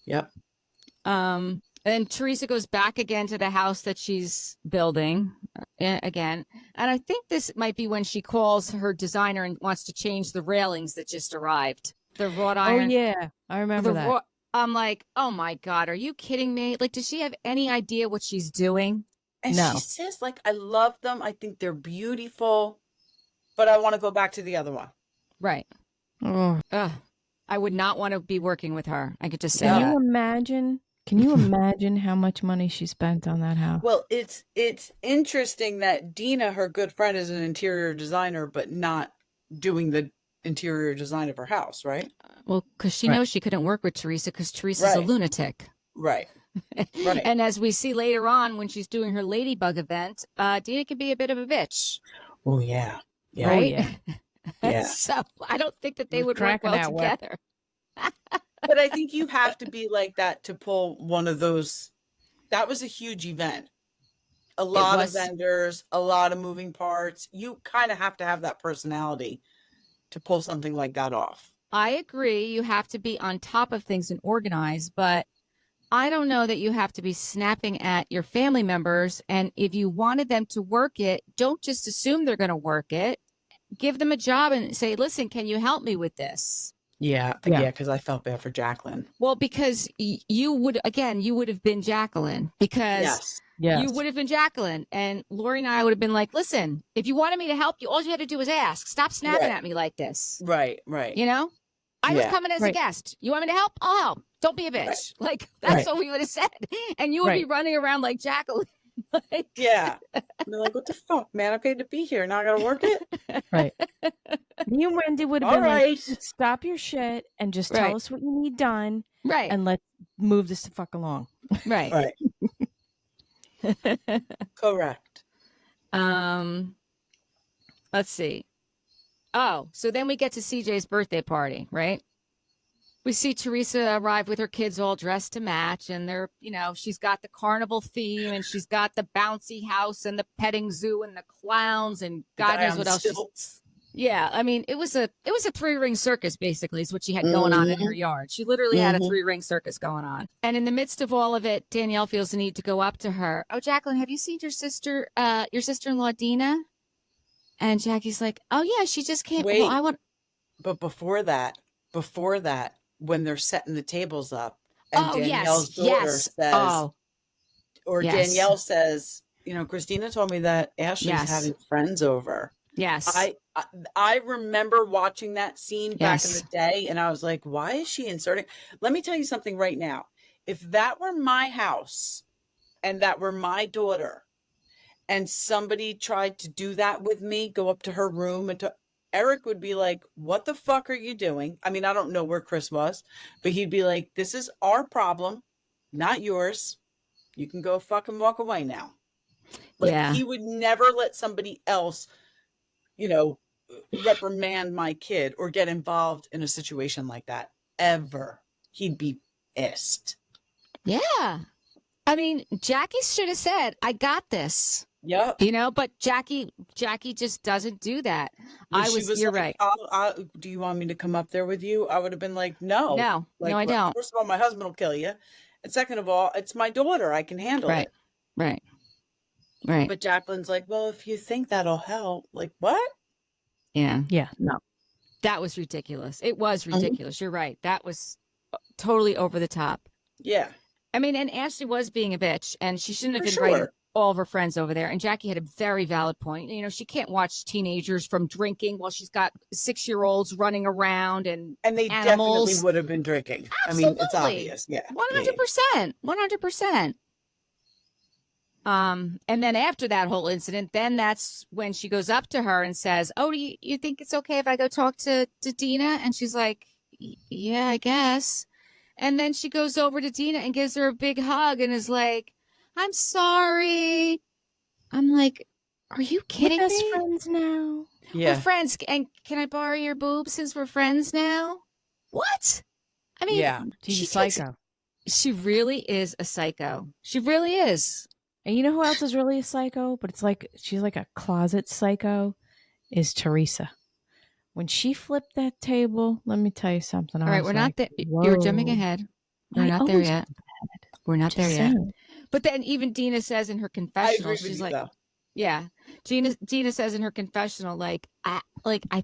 Yep. And Teresa goes back again to the house that she's building again. And I think this might be when she calls her designer and wants to change the railings that just arrived. The wrought iron. Oh, yeah. I remember that. I'm like, oh, my God, are you kidding me? Like, does she have any idea what she's doing? And she says, like, I love them. I think they're beautiful. But I want to go back to the other one. Right. Oh. I would not want to be working with her. I could just say Can that. you imagine? Can you imagine how much money she spent on that house? Well, it's interesting that Dina, her good friend, is an interior designer, but not doing the interior design of her house, right? Well, because she knows she couldn't work with Teresa because Teresa's a lunatic. Right. Right. And as we see later on when she's doing her Ladybug event, Dina can be a bit of a bitch. Oh, yeah. Yeah. Oh, right? yeah. Yeah. So I don't think that they Lose would work track of well that work. together. But I think you have to be like that to pull one of those. That was a huge event. A lot of was. vendors, a lot of moving parts. You kind of have to have that personality to pull something like that off. I agree. You have to be on top of things and organized, but I don't know that you have to be snapping at your family members. And if you wanted them to work it, don't just assume they're going to work it. Give them a job and say, listen, can you help me with this? Yeah, Yeah. because I felt bad for Jacqueline. Well, because you would have been Jacqueline, because Yes. you would have been Jacqueline. And Lori and I would have been like, listen, if you wanted me to help you, all you had to do was ask. Stop snapping Right. at me like this. Right. You know? I was Yeah. coming as a Right. guest. You want me to help? I'll help. Don't be a bitch. Right. Like, that's Right. what we would have said. And you would be Right. running around like Jacqueline. Like, Yeah. And they're like, what the fuck, man? I paid to be here. Now I got to work it? Right. Me and Wendy would have All been right. like, stop your shit and just Right. tell us what you need done, right. and let's move this the fuck along. Right. Right. Correct. Let's see. Oh, so then we get to CJ's birthday party, right? We see Teresa arrive with her kids all dressed to match, and they're, she's got the carnival theme, and she's got the bouncy house and the petting zoo and the clowns and God knows what else. Yeah, I mean, it was a 3-ring circus, basically, is what she had going on in her yard. She literally had a 3-ring circus going on. And in the midst of all of it, Danielle feels the need to go up to her. Oh, Jacqueline, have you seen your sister-in-law, Dina? And Jackie's like, oh, yeah, she just came. Wait. Well, But before that, when they're setting the tables up, and Danielle's daughter says, Danielle says, Christina told me that Ashley's having friends over. Yes. I remember watching that scene back in the day, and I was like, why is she inserting? Let me tell you something right now. If that were my house and that were my daughter, and somebody tried to do that with me, go up to her room and Eric would be like, what the fuck are you doing? I mean, I don't know where Chris was, but he'd be like, this is our problem, not yours. You can go fucking walk away now. Like, he would never let somebody else, reprimand my kid or get involved in a situation like that ever. He'd be pissed. Yeah. I mean, Jackie should have said, I got this. Yep. But Jackie just doesn't do that. You're like, right. Do you want me to come up there with you? I would have been like, no. No, like, I don't. First of all, my husband will kill you. And second of all, it's my daughter. I can handle it. Right. But Jacqueline's like, well, if you think that'll help, like, what? Yeah. Yeah. No. That was ridiculous. It was ridiculous. You're right. That was totally over the top. Yeah. I mean, and Ashley was being a bitch, and she shouldn't have invited all of her friends over there. And Jackie had a very valid point. She can't watch teenagers from drinking while she's got 6-year-olds running around and they animals. Definitely would have been drinking. Absolutely. I mean, it's obvious. Yeah. 100%. 100%. And then after that whole incident, then that's when she goes up to her and says, oh, do you think it's okay if I go talk to Dina? And she's like, yeah, I guess. And then she goes over to Dina and gives her a big hug and is like, I'm sorry. I'm like, are you kidding me? We're best friends now. Yeah. We're friends. And can I borrow your boobs since we're friends now? What? I mean, she's a psycho. She really is a psycho. She really is. And you know who else is really a psycho? But it's like, she's like a closet psycho, is Teresa. When she flipped that table, let me tell you something. All right, we're not there. You're jumping ahead. We're not there yet. We're not there yet. But then even Dina says in her confessional, she's like, yeah. Dina says in her confessional, like, I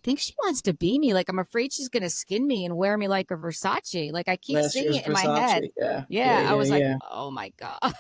think she wants to be me. Like, I'm afraid she's going to skin me and wear me like a Versace. Like, I keep seeing it in my head. Yeah. I was like, oh my God.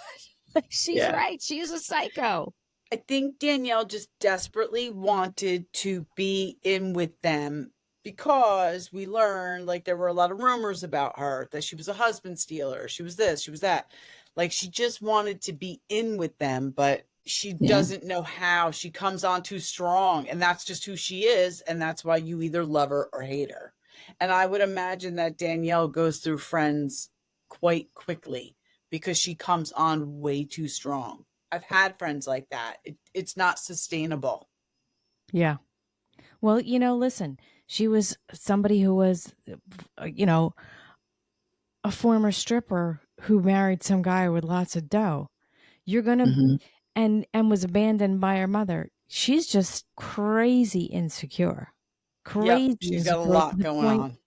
She's right. She's a psycho. I think Danielle just desperately wanted to be in with them because we learned, like, there were a lot of rumors about her, that she was a husband stealer. She was this, she was that. Like, she just wanted to be in with them, but she doesn't know how. She comes on too strong, and that's just who she is. And that's why you either love her or hate her. And I would imagine that Danielle goes through friends quite quickly because she comes on way too strong. I've had friends like that. It's not sustainable. Yeah. Well, listen, she was somebody who was, a former stripper who married some guy with lots of dough. You're going to, Mm-hmm. and was abandoned by her mother. She's just crazy insecure. Yep, Crazy she's got a insecure lot going on.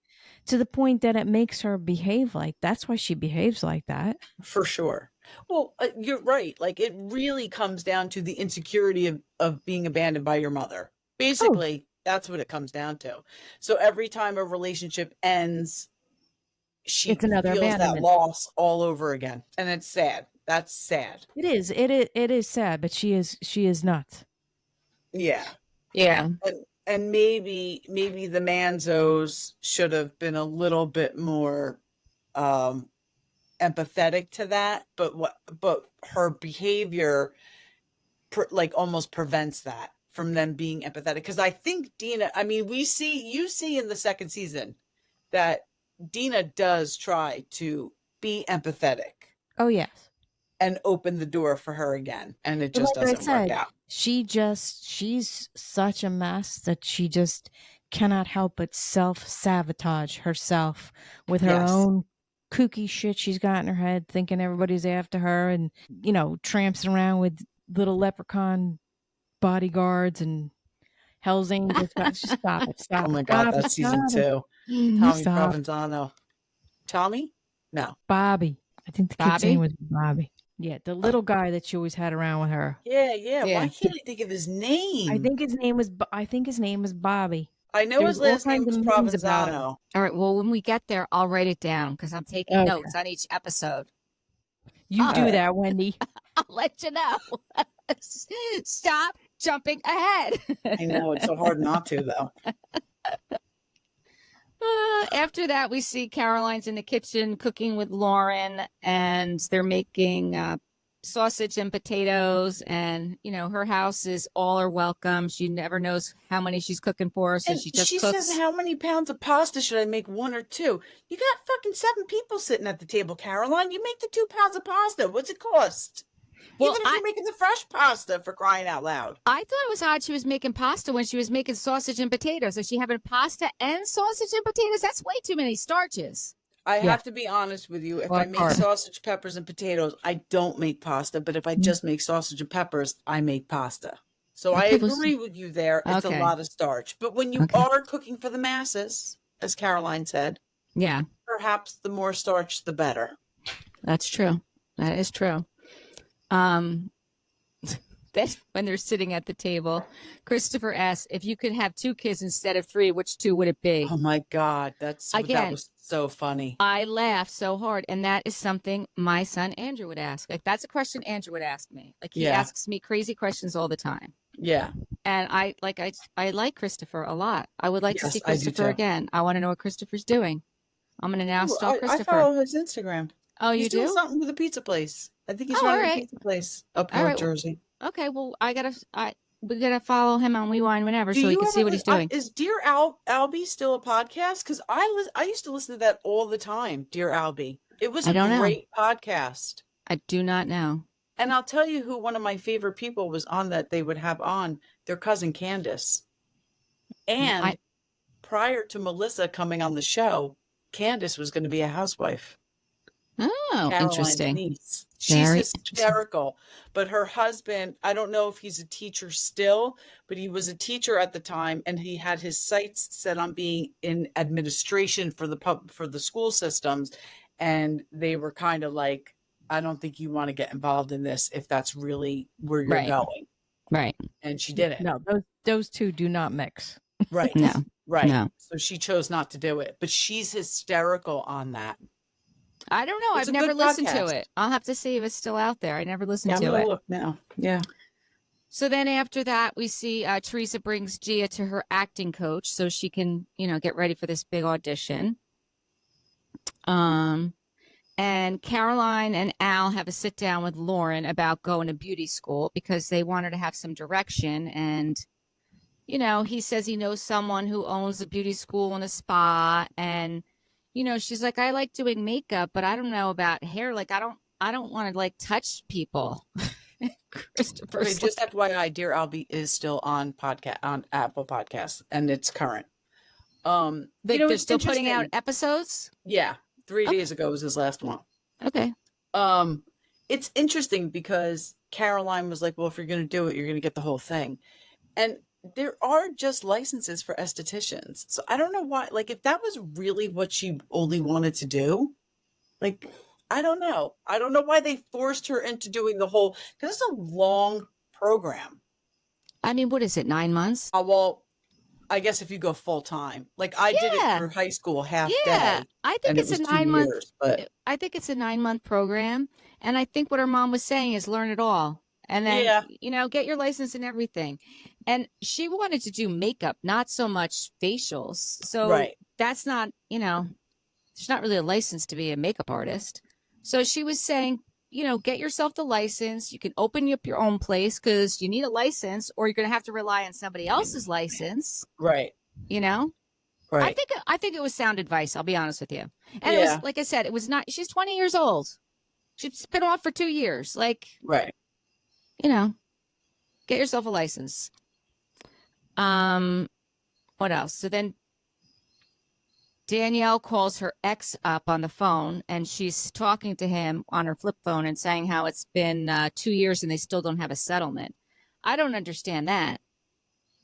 to the point that it makes her behave that's why she behaves like that. For sure. Well, you're right. Like, it really comes down to the insecurity of being abandoned by your mother. Basically, that's what it comes down to. So every time a relationship ends, she It's another feels that abandonment. loss all over again. And it's sad. That's sad. It is. It is sad, but she is nuts. Yeah. Yeah. And maybe the Manzos should have been a little bit more empathetic to that, but her behavior like almost prevents that from them being empathetic. Because I think Dina, I mean, you see in the second season that Dina does try to be empathetic. Oh yes. And open the door for her again, and it just doesn't work out. She's such a mess that she just cannot help but self-sabotage herself with her own kooky shit she's got in her head, thinking everybody's after her, and tramping around with little leprechaun bodyguards and Hell's Angels. Stop it! Stop! Oh my God, that's season 2. Tommy Provenzano. Tommy? No, Bobby. I think the kid's name was Bobby. Yeah, the little guy that she always had around with her. Yeah. Why can't I think of his name? I think his name was Bobby. I know his last name was Provenzano. All right. Well, when we get there, I'll write it down because I'm taking notes on each episode. You do that, Wendy. I'll let you know. Stop jumping ahead. I know, it's so hard not to, though. After that, we see Caroline's in the kitchen cooking with Lauren, and they're making sausage and potatoes. And her house is all are welcome. She never knows how many she's cooking for, so she just cooks. Says, "How many pounds of pasta should I make? 1 or 2?" You got fucking 7 people sitting at the table, Caroline. You make the 2 pounds of pasta. What's it cost? Well, even if you're making the fresh pasta, for crying out loud. I thought it was odd she was making pasta when she was making sausage and potatoes. So she having pasta and sausage and potatoes? That's way too many starches. I have to be honest with you. If I make sausage, peppers, and potatoes, I don't make pasta. But if I just make sausage and peppers, I make pasta. So I agree with you there. It's a lot of starch. But when you are cooking for the masses, as Caroline said, perhaps the more starch, the better. That's true. That is true. That when they're sitting at the table, Christopher asks, if you could have 2 kids instead of 3, which 2 would it be? Oh my God. That was so funny. I laughed so hard. And that is something my son Andrew would ask. Like, that's a question Andrew would ask me. Like, he asks me crazy questions all the time. Yeah. And I like Christopher a lot. I would like to see Christopher again. I want to know what Christopher's doing. I'm going to now stalk Christopher. I follow his Instagram. Oh, you do? He's doing something with a pizza place. I think he's running a pizza place up North Jersey. Okay, well, we gotta follow him on Rewind whenever, so we can see what he's doing. Is Dear Albie still a podcast? Because I used to listen to that all the time. Dear Albie, it was a great podcast. I do not know. And I'll tell you who one of my favorite people was on that they would have on, their cousin Candace. And prior to Melissa coming on the show, Candace was going to be a housewife. Oh, Caroline's interesting. niece. She's hysterical. But her husband, I don't know if he's a teacher still, but he was a teacher at the time, and he had his sights set on being in administration for the school systems. And they were kind of like, I don't think you want to get involved in this if that's really where you're going. Right. And she didn't. No, those two do not mix. Right. No. Right. No. So she chose not to do it. But she's hysterical on that. I don't know. I've never listened to it. I'll have to see if it's still out there. I never listened to it. Look now. Yeah. So then after that, we see Teresa brings Gia to her acting coach so she can, get ready for this big audition. And Caroline and Al have a sit down with Lauren about going to beauty school because they want her to have some direction. And, he says he knows someone who owns a beauty school and a spa. And, she's like, I like doing makeup, but I don't know about hair. Like, I don't want to touch people. Christopher. Okay, just FYI, Dear Albie is still on Apple Podcasts, and it's current. They're still putting out episodes? Yeah. 3 days ago was his last one. Okay. It's interesting because Caroline was like, well, if you're going to do it, you're going to get the whole thing. And there are just licenses for estheticians. So I don't know why, like, if that was really what she only wanted to do, like, I don't know. I don't know why they forced her into doing the whole, because it's a long program. I mean, what is it, 9 months? Well, I guess if you go full time, like I did it for high school half day. I think it's a 9 month. But I think it's a 9 month program, and I think what her mom was saying is learn it all, and then get your license and everything. And she wanted to do makeup, not so much facials. So that's not, she's not really a license to be a makeup artist. So she was saying, get yourself the license. You can open up your own place because you need a license, or you're going to have to rely on somebody else's license. Right. Right. I think it was sound advice. I'll be honest with you. And it was, like I said, it was not, she's 20 years old. She's been off for 2 years. Like, right. Get yourself a license. What else? So then Danielle calls her ex up on the phone, and she's talking to him on her flip phone and saying how it's been 2 years and they still don't have a settlement. I don't understand that.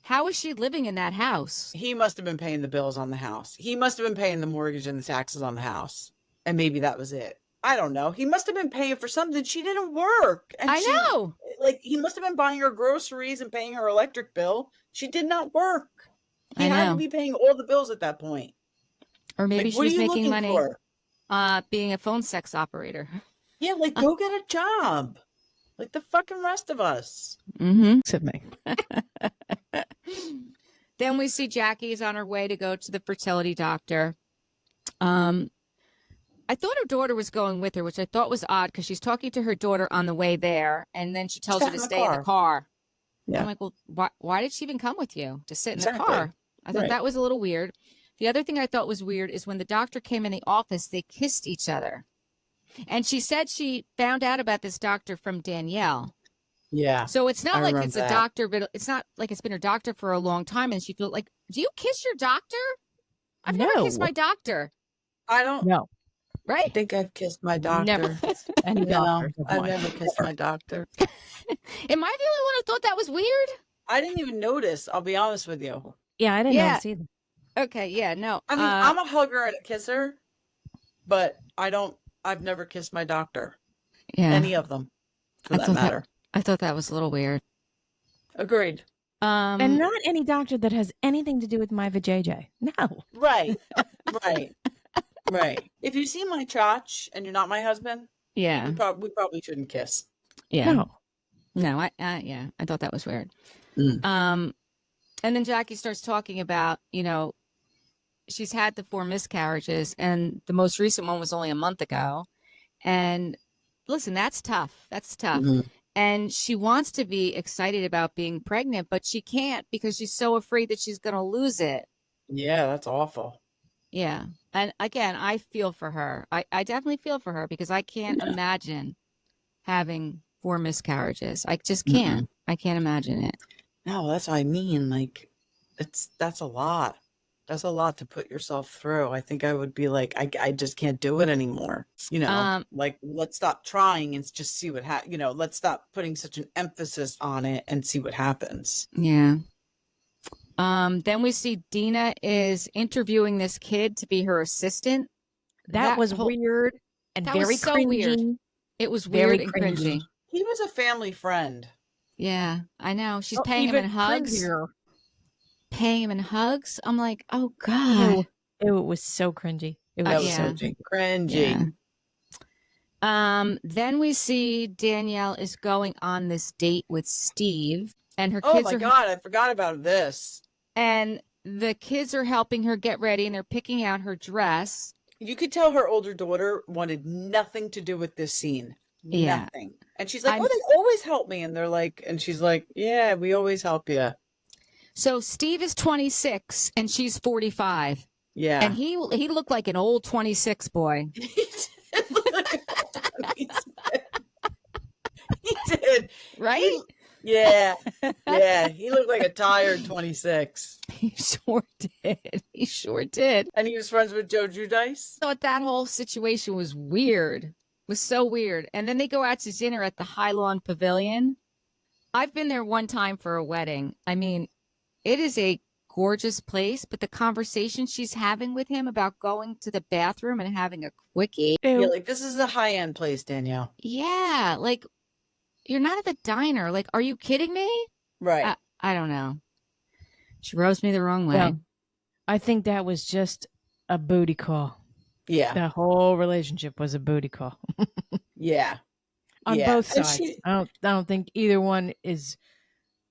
How is she living in that house? He must have been paying the bills on the house. He must have been paying the mortgage and the taxes on the house. And maybe that was it. I don't know. He must have been paying for something. She didn't work. And I know. Like, he must have been buying her groceries and paying her electric bill. She did not work. He had to be paying all the bills at that point. Or maybe she was making money for? being a phone sex operator. Yeah, like, go get a job. Like the fucking rest of us. Mm-hmm. Except me. Then we see Jackie's on her way to go to the fertility doctor. I thought her daughter was going with her, which I thought was odd because she's talking to her daughter on the way there, and then she tells her to stay in the car. Yeah. I'm like, well, why did she even come with you to sit in the car? I thought that was a little weird. The other thing I thought was weird is when the doctor came in the office, they kissed each other. And she said she found out about this doctor from Danielle. Yeah. So it's not like it's a doctor, but it's not like it's been her doctor for a long time. And she feels like, do you kiss your doctor? I've never kissed my doctor. I don't know. Right? I think I've kissed my doctor. Never. Any doctor. I've never kissed my doctor. Am I the only one who thought that was weird? I didn't even notice. I'll be honest with you. Yeah, I didn't notice either. Okay, yeah, no. I mean, I'm a hugger and a kisser, but I've never kissed my doctor. Yeah. Any of them, for that matter. I thought that was a little weird. Agreed. And not any doctor that has anything to do with my vajayjay. No. Right. Right. If you see my chotch and you're not my husband, we probably shouldn't kiss. Yeah. No, I thought that was weird. And then Jackie starts talking about, she's had the 4 miscarriages, and the most recent one was only a month ago. And listen, that's tough. That's tough. Mm-hmm. And she wants to be excited about being pregnant, but she can't because she's so afraid that she's going to lose it. Yeah, that's awful. Yeah. And again, I feel for her. I definitely feel for her because I can't imagine having 4 miscarriages. I just can't. Mm-hmm. I can't imagine it. No, that's what I mean. Like, that's a lot. That's a lot to put yourself through. I think I would be like, I just can't do it anymore. Like, let's stop trying and just see what happens. Let's stop putting such an emphasis on it and see what happens. Yeah. Then we see Dina is interviewing this kid to be her assistant. That was weird and very so cringy. Weird. It was weird and cringy. He was a family friend. Yeah, I know. She's paying him in hugs. Paying him in hugs. I'm like, oh God. It was so cringy. It was so cringy. Yeah. Then we see Danielle is going on this date with Steve, and her kids Oh my God, I forgot about this. And the kids are helping her get ready, and they're picking out her dress. You could tell her older daughter wanted nothing to do with this scene. Yeah. Nothing. And she's like, they always help me. And they're like, and she's like, yeah, we always help you. So Steve is 26 and she's 45. Yeah. And he looked like an old 26 boy. He did. right? Yeah. He looked like a tired 26. He sure did. He sure did. And he was friends with Joe Giudice. Thought that whole situation was weird. It was so weird. And then they go out to dinner at the High Lawn Pavilion. I've been there one time for a wedding. I mean, it is a gorgeous place, but the conversation she's having with him about going to the bathroom and having a quickie. Yeah, like, this is a high-end place, Danielle. Yeah, like, you're not at the diner. Like, are you kidding me? Right. I don't know. She rose me the wrong way. Yeah. I think that was just a booty call. Yeah. The whole relationship was a booty call. Yeah. On both sides. I don't think either one is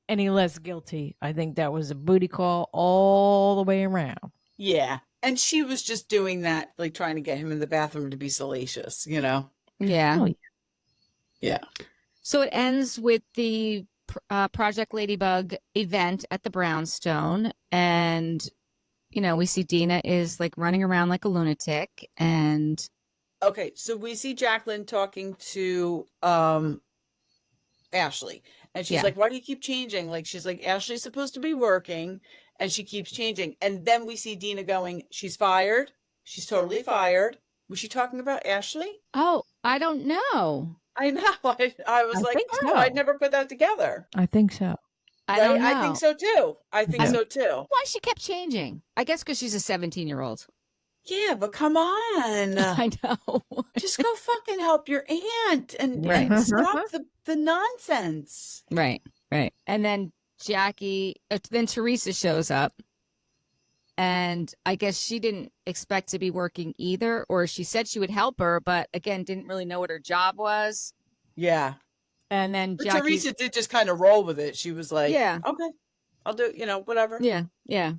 any less guilty. I think that was a booty call all the way around. Yeah. And she was just doing that, like trying to get him in the bathroom to be salacious, you know? Yeah. Oh, yeah. So it ends with the Project Ladybug event at the Brownstone. And, you know, we see Dina is like running around like a lunatic. And okay, so we see Jacqueline talking to Ashley. And she's like, why do you keep changing? Like, she's like, Ashley's supposed to be working. And she keeps changing. And then we see Dina going, she's fired. She's totally fired. Was she talking about Ashley? Oh, I don't know. I know. I was like, oh, I'd never put that together. I think so. I don't know. I think so too. I think so too. Why she kept changing? I guess because she's a 17-year-old. Yeah, but come on. I know. Just go fucking help your aunt and stop the nonsense. Right. And then then Teresa shows up. And I guess she didn't expect to be working either, or she said she would help her, but again, didn't really know what her job was. Yeah. And then Teresa did just kind of roll with it. She was like, yeah, okay, I'll do, whatever. Yeah.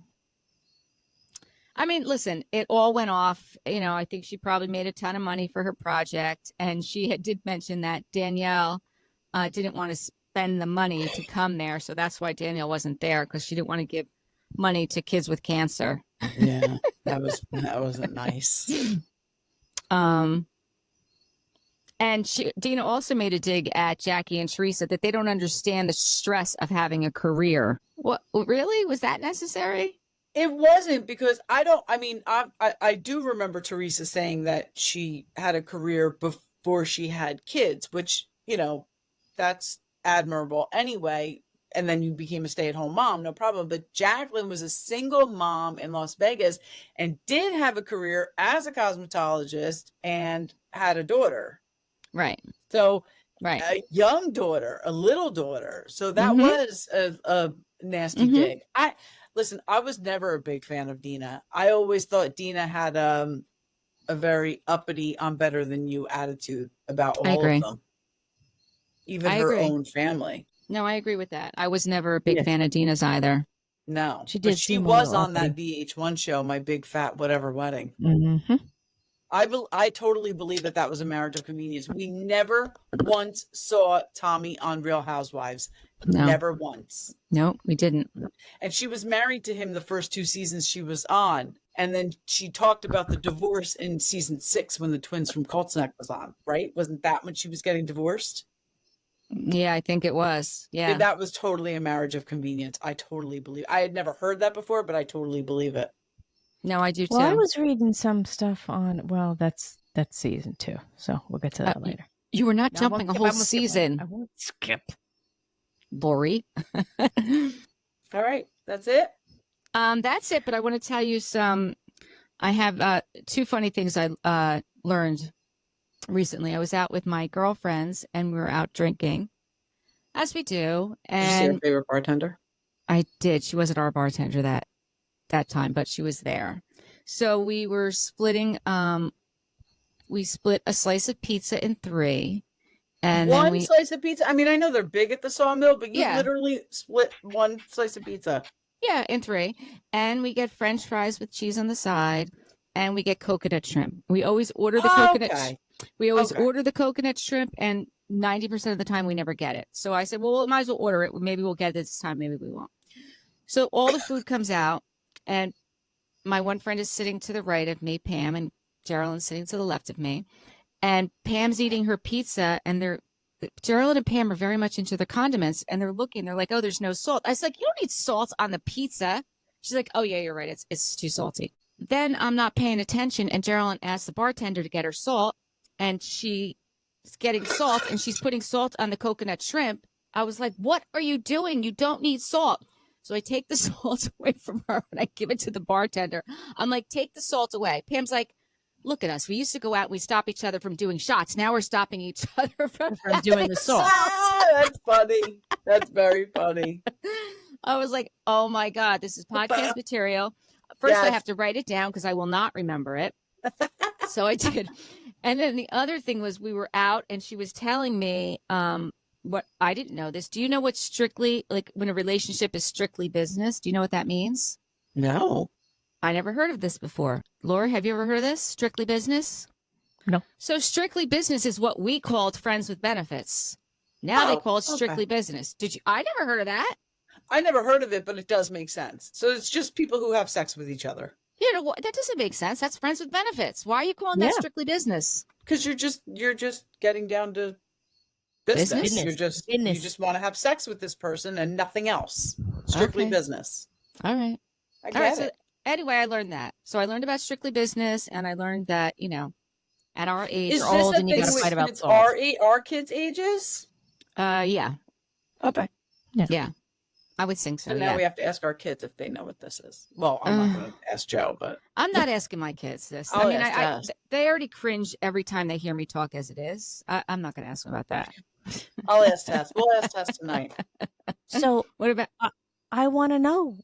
I mean, listen, it all went off. You know, I think she probably made a ton of money for her project. And she did mention that Danielle didn't want to spend the money to come there. So that's why Danielle wasn't there, because she didn't want to give money to kids with cancer. Yeah, that wasn't nice. And Dina also made a dig at Jackie and Teresa that they don't understand the stress of having a career. What, really? Was that necessary? It wasn't, because I do remember Teresa saying that she had a career before she had kids, which, that's admirable anyway. And then you became a stay-at-home mom, no problem. But Jacqueline was a single mom in Las Vegas and did have a career as a cosmetologist and had a daughter. Right. So right. A young daughter, a little daughter. So that was a nasty dig. I was never a big fan of Dina. I always thought Dina had a very uppity, I'm better than you attitude about all of them. Even her own family. No, I agree with that. I was never a big fan of Dina's either. No, she was on that VH1 show, My Big Fat Whatever Wedding. Mm-hmm. I totally believe that was a marriage of convenience. We never once saw Tommy on Real Housewives. No. Never once. No, we didn't. And she was married to him the first 2 seasons she was on. And then she talked about the divorce in season 6 when the twins from Colts Neck was on, right? Wasn't that when she was getting divorced? Yeah, I think it was. Yeah. That was totally a marriage of convenience. I totally believe. I had never heard that before, but I totally believe it. No, I do too. Well, I was reading some stuff on, that's season 2. So we'll get to that later. You were not jumping a whole season. I won't skip. Lori. All right. That's it. That's it. But I want to tell you I have 2 funny things I learned recently. I was out with my girlfriends and we were out drinking, as we do. And did you see your favorite bartender? I did. She wasn't our bartender that time, but she was there. So we were splitting. We split a slice of pizza in 3, and one slice of pizza. I mean, I know they're big at the Sawmill, but you literally split one slice of pizza. Yeah, in 3, and we get French fries with cheese on the side, and we get coconut shrimp. We always order the coconut. Okay. We always order the coconut shrimp, and 90% of the time we never get it. So I said, well, we might as well order it. Maybe we'll get it this time. Maybe we won't. So all the food comes out, and my one friend is sitting to the right of me, Pam, and Geraldine's sitting to the left of me. And Pam's eating her pizza, and they're Gerald and Pam are very much into their condiments, and they're looking. They're like, "Oh, there's no salt." I was like, "You don't need salt on the pizza." She's like, "Oh yeah, you're right. It's too salty." Then I'm not paying attention, and Geraldine asked the bartender to get her salt, and she's getting salt, and she's putting salt on the coconut shrimp. I was like, "What are you doing? You don't need salt." So I take the salt away from her, and I give it to the bartender. I'm like, "Take the salt away." Pam's like, "Look at us. We used to go out and we stop each other from doing shots. Now we're stopping each other from doing the salt." That's funny. That's very funny. I was like, "Oh my God, this is podcast material." First, Yes. I have to write it down because I will not remember it. So I did. And then the other thing was we were out and she was telling me what I didn't know this. Do you know what strictly, like when a relationship is strictly business? Do you know what that means? No. I never heard of this before. Laura, have you ever heard of this? Strictly business? No. So strictly business is what we called friends with benefits. Now they call it strictly okay. business. Did you? I never heard of that. I never heard of it, but it does make sense. So it's just people who have sex with each other. You know, that doesn't make sense. That's friends with benefits. Why are you calling that strictly business? Because you're just getting down to business. Business. You just want to have sex with this person and nothing else. Strictly business. All right. I get it. So anyway, I learned that. So I learned about strictly business, and I learned that, you know, at our age, Is we're this old a and you thing got to with fight about kids salt. our kids' ages? Yeah. Okay. Yeah. I would think so. So now we have to ask our kids if they know what this is. Well, I'm not going to ask Joe, but I'm not asking my kids this. I'll I mean, ask they already cringe every time they hear me talk as it is. I'm not going to ask them about that. I'll ask Tess. We'll ask Tess tonight. So What about? I want to know,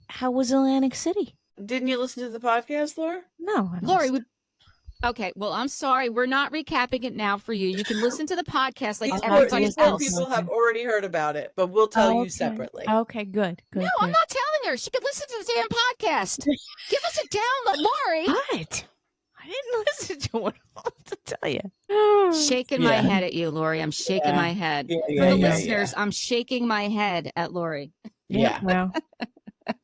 how was Atlantic City? Didn't you listen to the podcast, Laura? No, Lori would. Okay, well, I'm sorry. We're not recapping it now for you. You can listen to the podcast like everybody These poor else. people have already heard about it, but we'll tell you separately. Okay, good. No, I'm not telling her. She can listen to the damn podcast. Give us a download, Lori. What? I didn't listen to what I wanted to tell you. Shaking my head at you, Lori. I'm shaking my head. For the listeners, I'm shaking my head at Lori. Yeah. Well,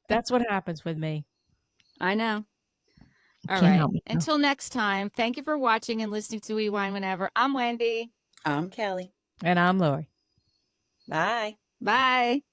that's what happens with me. I know. All Can't right. help me. Until next time, thank you for watching and listening to We Wine Whenever. I'm Wendy. I'm Kelly. And I'm Lori. Bye. Bye.